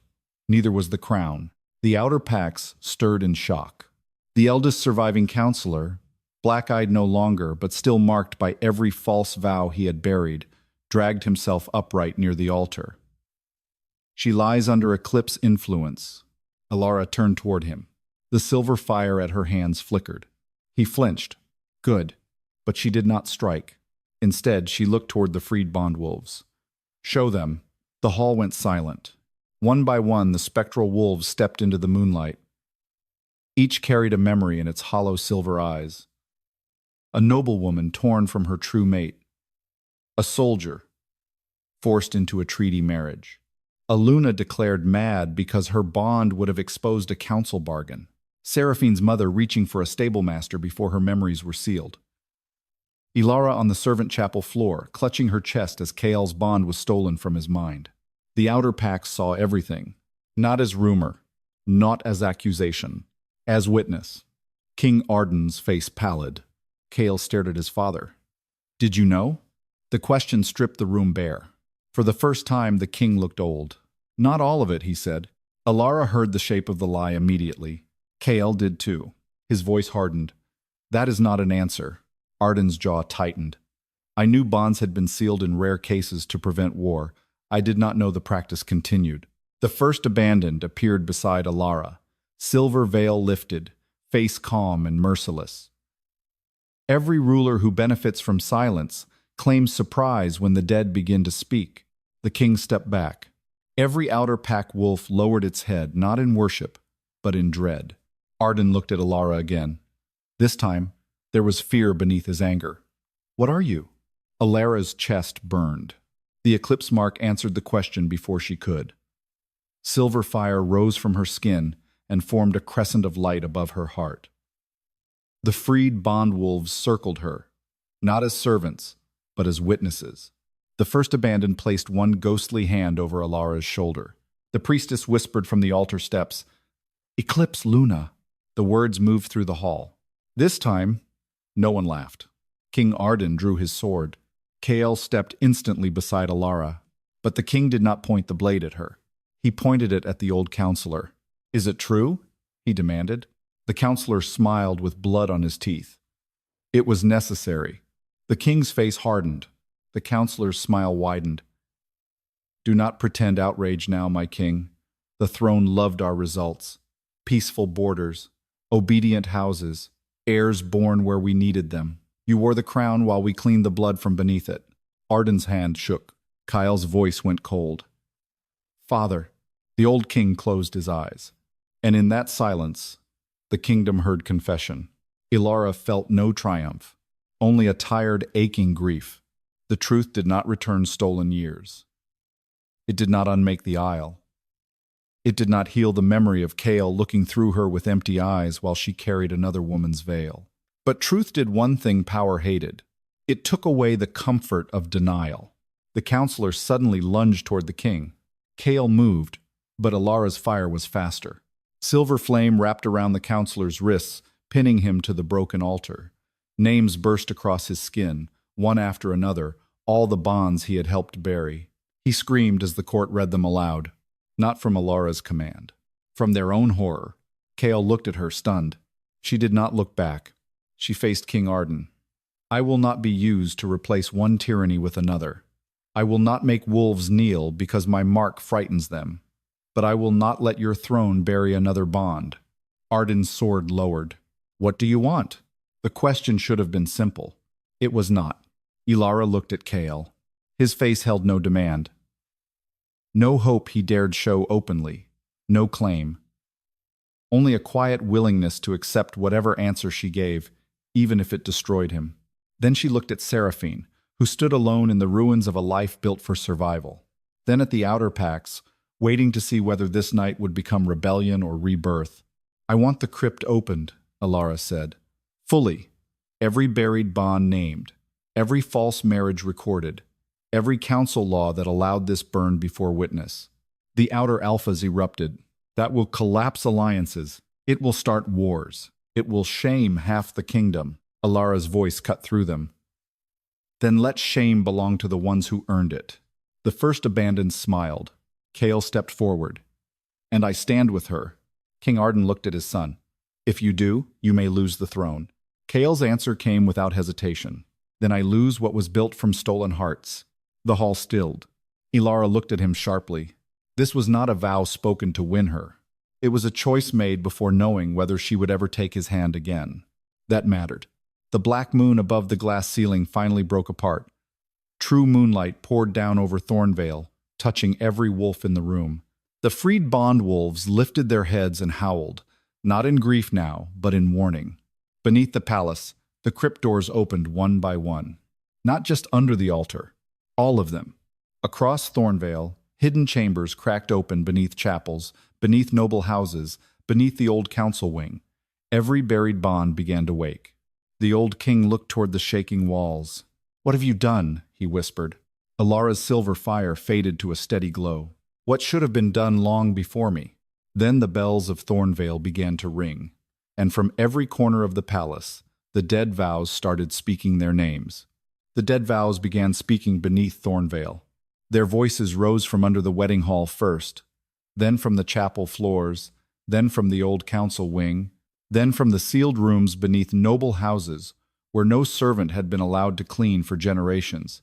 Neither was the crown. The outer packs stirred in shock. The eldest surviving counselor, black-eyed no longer, but still marked by every false vow he had buried, dragged himself upright near the altar. She lies under eclipse influence. Elara turned toward him. The silver fire at her hands flickered. He flinched. Good. But she did not strike. Instead, she looked toward the freed bondwolves. Show them. The hall went silent. One by one, the spectral wolves stepped into the moonlight. Each carried a memory in its hollow silver eyes. A noblewoman torn from her true mate. A soldier forced into a treaty marriage. A Luna declared mad because her bond would have exposed a council bargain. Seraphine's mother reaching for a stablemaster before her memories were sealed. Elara on the servant chapel floor, clutching her chest as Kael's bond was stolen from his mind. The outer pack saw everything, not as rumor, not as accusation, as witness. King Ardyn's face pallid. Kael stared at his father. "Did you know?" The question stripped the room bare. For the first time, the king looked old. "Not all of it," he said. Elara heard the shape of the lie immediately. Kael did too. His voice hardened. "That is not an answer." Ardyn's jaw tightened. "I knew bonds had been sealed in rare cases to prevent war. I did not know the practice continued." The first abandoned appeared beside Elara, silver veil lifted, face calm and merciless. Every ruler who benefits from silence claims surprise when the dead begin to speak. The king stepped back. Every outer pack wolf lowered its head, not in worship, but in dread. Ardyn looked at Elara again. This time, there was fear beneath his anger. "What are you?" Elara's chest burned. The eclipse mark answered the question before she could. Silver fire rose from her skin and formed a crescent of light above her heart. The freed bond wolves circled her, not as servants, but as witnesses. The first abandoned placed one ghostly hand over Elara's shoulder. The priestess whispered from the altar steps, "Eclipse Luna." The words moved through the hall. This time, no one laughed. King Ardyn drew his sword. Kael stepped instantly beside Elara, but the king did not point the blade at her. He pointed it at the old counselor. "Is it true?" he demanded. The counselor smiled with blood on his teeth. "It was necessary." The king's face hardened. The counselor's smile widened. "Do not pretend outrage now, my king. The throne loved our results. Peaceful borders, obedient houses, heirs born where we needed them. You wore the crown while we cleaned the blood from beneath it." Ardyn's hand shook. Kael's voice went cold. "Father." The old king closed his eyes. And in that silence, the kingdom heard confession. Elara felt no triumph, only a tired, aching grief. The truth did not return stolen years. It did not unmake the isle. It did not heal the memory of Kael looking through her with empty eyes while she carried another woman's veil. But truth did one thing power hated. It took away the comfort of denial. The counselor suddenly lunged toward the king. Kael moved, but Elara's fire was faster. Silver flame wrapped around the counselor's wrists, pinning him to the broken altar. Names burst across his skin, one after another, all the bonds he had helped bury. He screamed as the court read them aloud. Not from Elara's command. From their own horror. Kael looked at her, stunned. She did not look back. She faced King Ardyn. "I will not be used to replace one tyranny with another. I will not make wolves kneel because my mark frightens them. But I will not let your throne bury another bond." Ardyn's sword lowered. "What do you want?" The question should have been simple. It was not. Elara looked at Kael. His face held no demand. No hope he dared show openly. No claim. Only a quiet willingness to accept whatever answer she gave, even if it destroyed him. Then she looked at Seraphine, who stood alone in the ruins of a life built for survival. Then at the outer packs, waiting to see whether this night would become rebellion or rebirth. "I want the crypt opened," Elara said. "Fully. Every buried bond named. Every false marriage recorded. Every council law that allowed this burned before witness." The outer alphas erupted. "That will collapse alliances. It will start wars. It will shame half the kingdom." Elara's voice cut through them. "Then let shame belong to the ones who earned it." The first abandoned smiled. Kael stepped forward. "And I stand with her." King Ardyn looked at his son. "If you do, you may lose the throne." Kael's answer came without hesitation. "Then I lose what was built from stolen hearts." The hall stilled. Elara looked at him sharply. This was not a vow spoken to win her. It was a choice made before knowing whether she would ever take his hand again. That mattered. The black moon above the glass ceiling finally broke apart. True moonlight poured down over Thornveil, touching every wolf in the room. The freed bond wolves lifted their heads and howled, not in grief now, but in warning. Beneath the palace, the crypt doors opened one by one. Not just under the altar, all of them. Across Thornveil, hidden chambers cracked open beneath chapels, beneath noble houses, beneath the old council wing. Every buried bond began to wake. The old king looked toward the shaking walls. "What have you done?" he whispered. Elara's silver fire faded to a steady glow. "What should have been done long before me?" Then the bells of Thornveil began to ring, and from every corner of the palace, the dead vows started speaking their names. The dead vows began speaking beneath Thornveil. Their voices rose from under the wedding hall first, then from the chapel floors, then from the old council wing, then from the sealed rooms beneath noble houses where no servant had been allowed to clean for generations.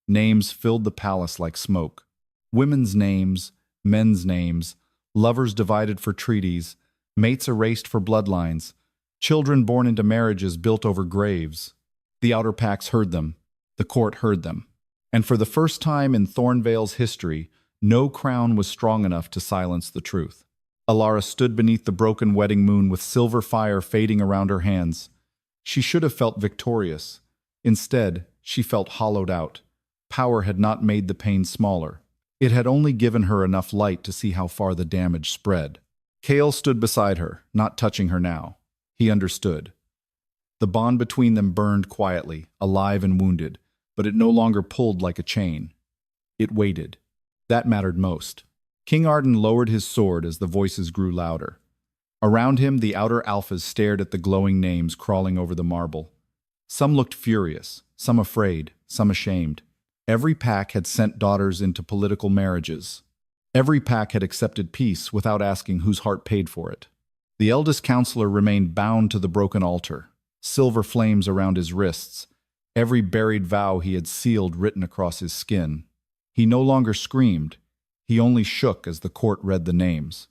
Names filled the palace like smoke. Women's names, men's names, lovers divided for treaties, mates erased for bloodlines, children born into marriages built over graves. The outer packs heard them. The court heard them. And for the first time in Thornveil's history, no crown was strong enough to silence the truth. Elara stood beneath the broken wedding moon with silver fire fading around her hands. She should have felt victorious. Instead, she felt hollowed out. Power had not made the pain smaller. It had only given her enough light to see how far the damage spread. Kael stood beside her, not touching her now. He understood. The bond between them burned quietly, alive and wounded, but it no longer pulled like a chain. It waited. That mattered most. King Ardyn lowered his sword as the voices grew louder. Around him, the outer alphas stared at the glowing names crawling over the marble. Some looked furious, some afraid, some ashamed. Every pack had sent daughters into political marriages. Every pack had accepted peace without asking whose heart paid for it. The eldest counselor remained bound to the broken altar, silver flames around his wrists, every buried vow he had sealed written across his skin. He no longer screamed. He only shook as the court read the names.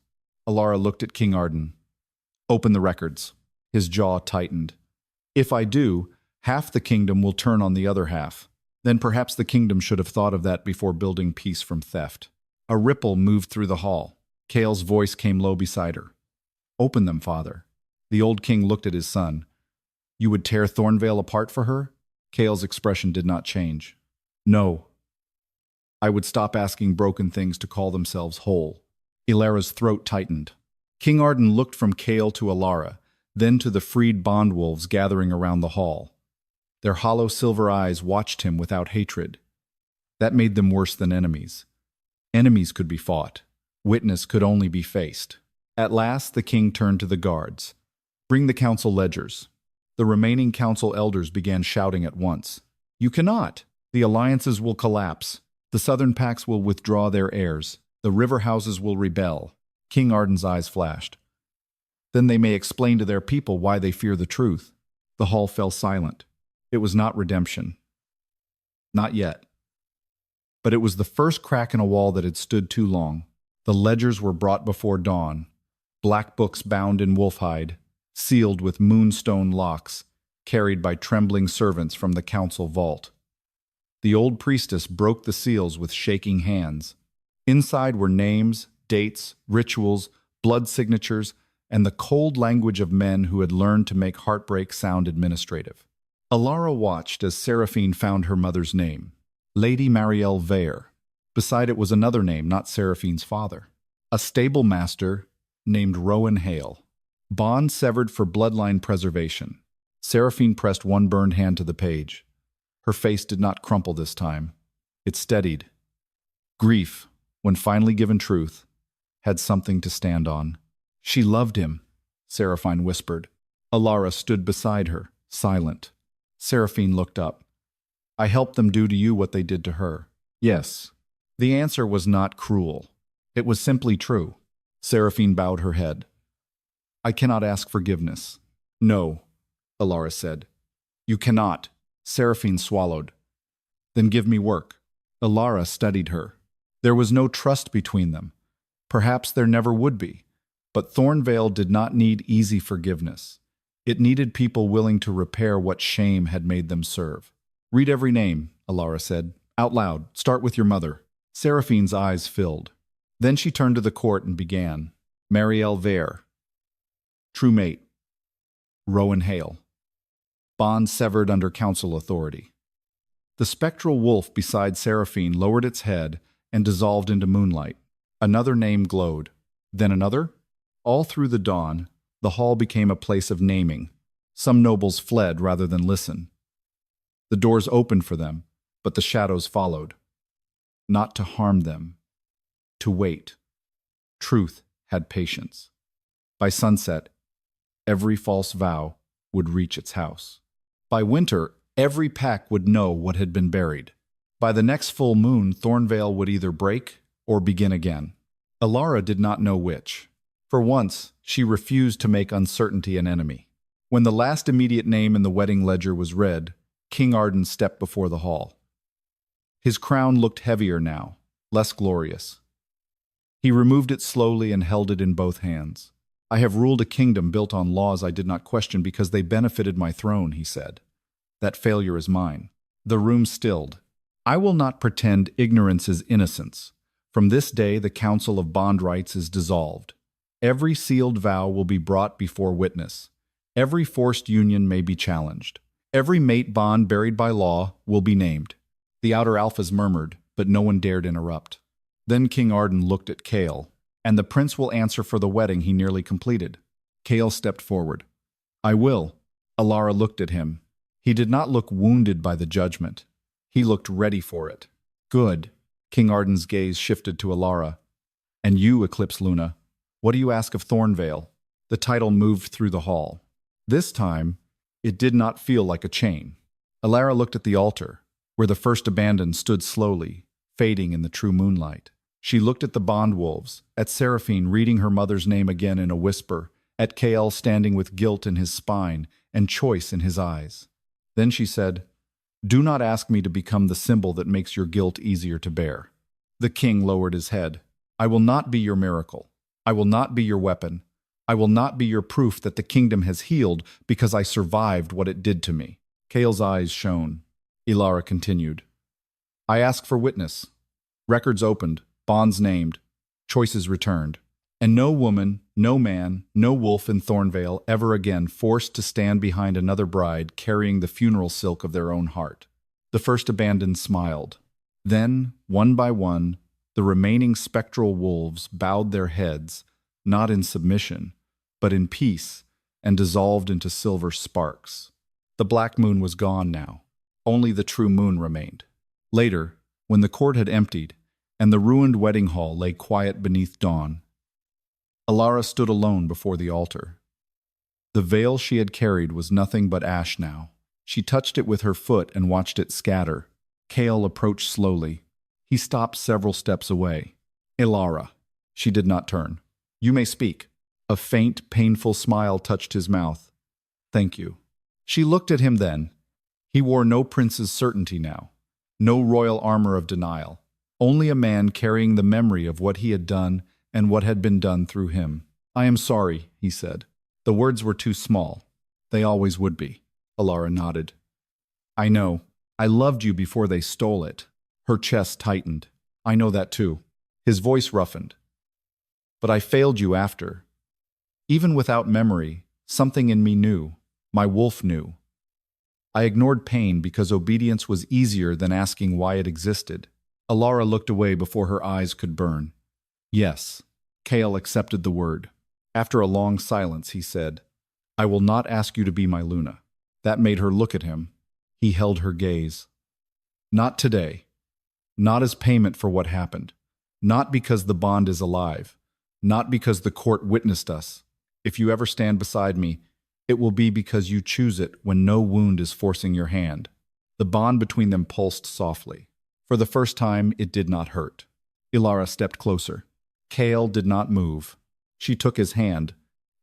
Elara looked at King Ardyn. "Open the records." His jaw tightened. "If I do, half the kingdom will turn on the other half. Then perhaps the kingdom should have thought of that before building peace from theft." A ripple moved through the hall. Kael's voice came low beside her. "Open them, father." The old king looked at his son. "You would tear Thornveil apart for her?" Kael's expression did not change. "No. I would stop asking broken things to call themselves whole." Elara's throat tightened. King Ardyn looked from Kael to Elara, then to the freed bondwolves gathering around the hall. Their hollow silver eyes watched him without hatred. That made them worse than enemies. Enemies could be fought. Witness could only be faced. At last, the king turned to the guards. "Bring the council ledgers." The remaining council elders began shouting at once. "You cannot! The alliances will collapse. The southern packs will withdraw their heirs. The river houses will rebel." King Ardyn's eyes flashed. "Then they may explain to their people why they fear the truth." The hall fell silent. It was not redemption. Not yet. But it was the first crack in a wall that had stood too long. The ledgers were brought before dawn, black books bound in wolfhide, sealed with moonstone locks, carried by trembling servants from the council vault. The old priestess broke the seals with shaking hands. Inside were names, dates, rituals, blood signatures, and the cold language of men who had learned to make heartbreak sound administrative. Elara watched as Seraphine found her mother's name, Lady Marielle Vere. Beside it was another name, not Seraphine's father. A stable master named Rowan Hale. Bond severed for bloodline preservation. Seraphine pressed one burned hand to the page. Her face did not crumple this time. It steadied. Grief, when finally given truth, had something to stand on. "She loved him," Seraphine whispered. Elara stood beside her, silent. Seraphine looked up. "I helped them do to you what they did to her." "Yes." The answer was not cruel. It was simply true. Seraphine bowed her head. "I cannot ask forgiveness." "No," Elara said. "You cannot." Seraphine swallowed. "Then give me work." Elara studied her. There was no trust between them. Perhaps there never would be. But Thornveil did not need easy forgiveness. It needed people willing to repair what shame had made them serve. "Read every name," Elara said. "Out loud. Start with your mother." Seraphine's eyes filled. Then she turned to the court and began. "Marielle Vere." True mate, Rowan Hale. Bond severed under council authority. The spectral wolf beside Seraphine lowered its head and dissolved into moonlight. Another name glowed, then another. All through the dawn, the hall became a place of naming. Some nobles fled rather than listen. The doors opened for them, but the shadows followed. Not to harm them, to wait. Truth had patience. By sunset, every false vow would reach its house. By winter, every pack would know what had been buried. By the next full moon, Thornveil would either break or begin again. Elara did not know which. For once, she refused to make uncertainty an enemy. When the last immediate name in the wedding ledger was read, King Ardyn stepped before the hall. His crown looked heavier now, less glorious. He removed it slowly and held it in both hands. "I have ruled a kingdom built on laws I did not question because they benefited my throne," he said. "That failure is mine." The room stilled. "I will not pretend ignorance is innocence. From this day the Council of Bond Rights is dissolved. Every sealed vow will be brought before witness. Every forced union may be challenged. Every mate bond buried by law will be named." The outer alphas murmured, but no one dared interrupt. Then King Ardyn looked at Kael, "And the prince will answer for the wedding he nearly completed." Kael stepped forward. "I will." Elara looked at him. He did not look wounded by the judgment. He looked ready for it. "Good." King Ardyn's gaze shifted to Elara. "And you, Eclipse Luna, what do you ask of Thornveil?" The title moved through the hall. This time, it did not feel like a chain. Elara looked at the altar, where the first abandoned stood slowly, fading in the true moonlight. She looked at the bond wolves, at Seraphine reading her mother's name again in a whisper, at Kael standing with guilt in his spine and choice in his eyes. Then she said, "Do not ask me to become the symbol that makes your guilt easier to bear." The king lowered his head. "I will not be your miracle. I will not be your weapon. I will not be your proof that the kingdom has healed because I survived what it did to me." Kael's eyes shone. Elara continued, "I ask for witness. Records opened, bonds named, choices returned. And no woman, no man, no wolf in Thornveil ever again forced to stand behind another bride carrying the funeral silk of their own heart." The first abandoned smiled. Then, one by one, the remaining spectral wolves bowed their heads, not in submission, but in peace, and dissolved into silver sparks. The black moon was gone now. Only the true moon remained. Later, when the court had emptied, and the ruined wedding hall lay quiet beneath dawn, Elara stood alone before the altar. The veil she had carried was nothing but ash now. She touched it with her foot and watched it scatter. Kael approached slowly. He stopped several steps away. "Elara." She did not turn. "You may speak." A faint, painful smile touched his mouth. "Thank you." She looked at him then. He wore no prince's certainty now, no royal armor of denial, only a man carrying the memory of what he had done and what had been done through him. "I am sorry," he said. The words were too small. They always would be. Elara nodded. "I know. I loved you before they stole it." Her chest tightened. "I know that too." His voice roughened. "But I failed you after. Even without memory, something in me knew. My wolf knew. I ignored pain because obedience was easier than asking why it existed." Elara looked away before her eyes could burn. "Yes." Kael accepted the word. After a long silence, he said, "I will not ask you to be my Luna." That made her look at him. He held her gaze. "Not today. Not as payment for what happened. Not because the bond is alive. Not because the court witnessed us. If you ever stand beside me, it will be because you choose it when no wound is forcing your hand." The bond between them pulsed softly. For the first time, it did not hurt. Elara stepped closer. Kael did not move. She took his hand,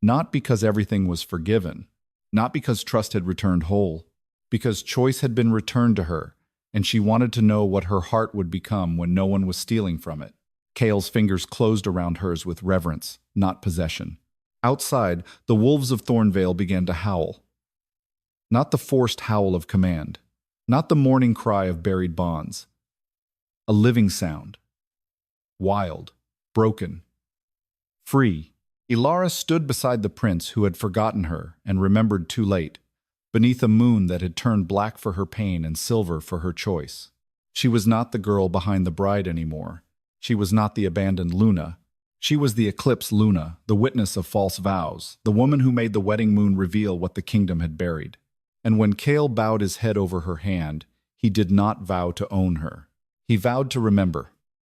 not because everything was forgiven, not because trust had returned whole, because choice had been returned to her, and she wanted to know what her heart would become when no one was stealing from it. Kael's fingers closed around hers with reverence, not possession. Outside, the wolves of Thornveil began to howl. Not the forced howl of command, not the mourning cry of buried bonds. A living sound. Wild, broken, free. Elara stood beside the prince who had forgotten her and remembered too late, beneath a moon that had turned black for her pain and silver for her choice. She was not the girl behind the bride anymore. She was not the abandoned Luna. She was the eclipse Luna, the witness of false vows, the woman who made the wedding moon reveal what the kingdom had buried. And when Kael bowed his head over her hand, he did not vow to own her. He vowed to remember.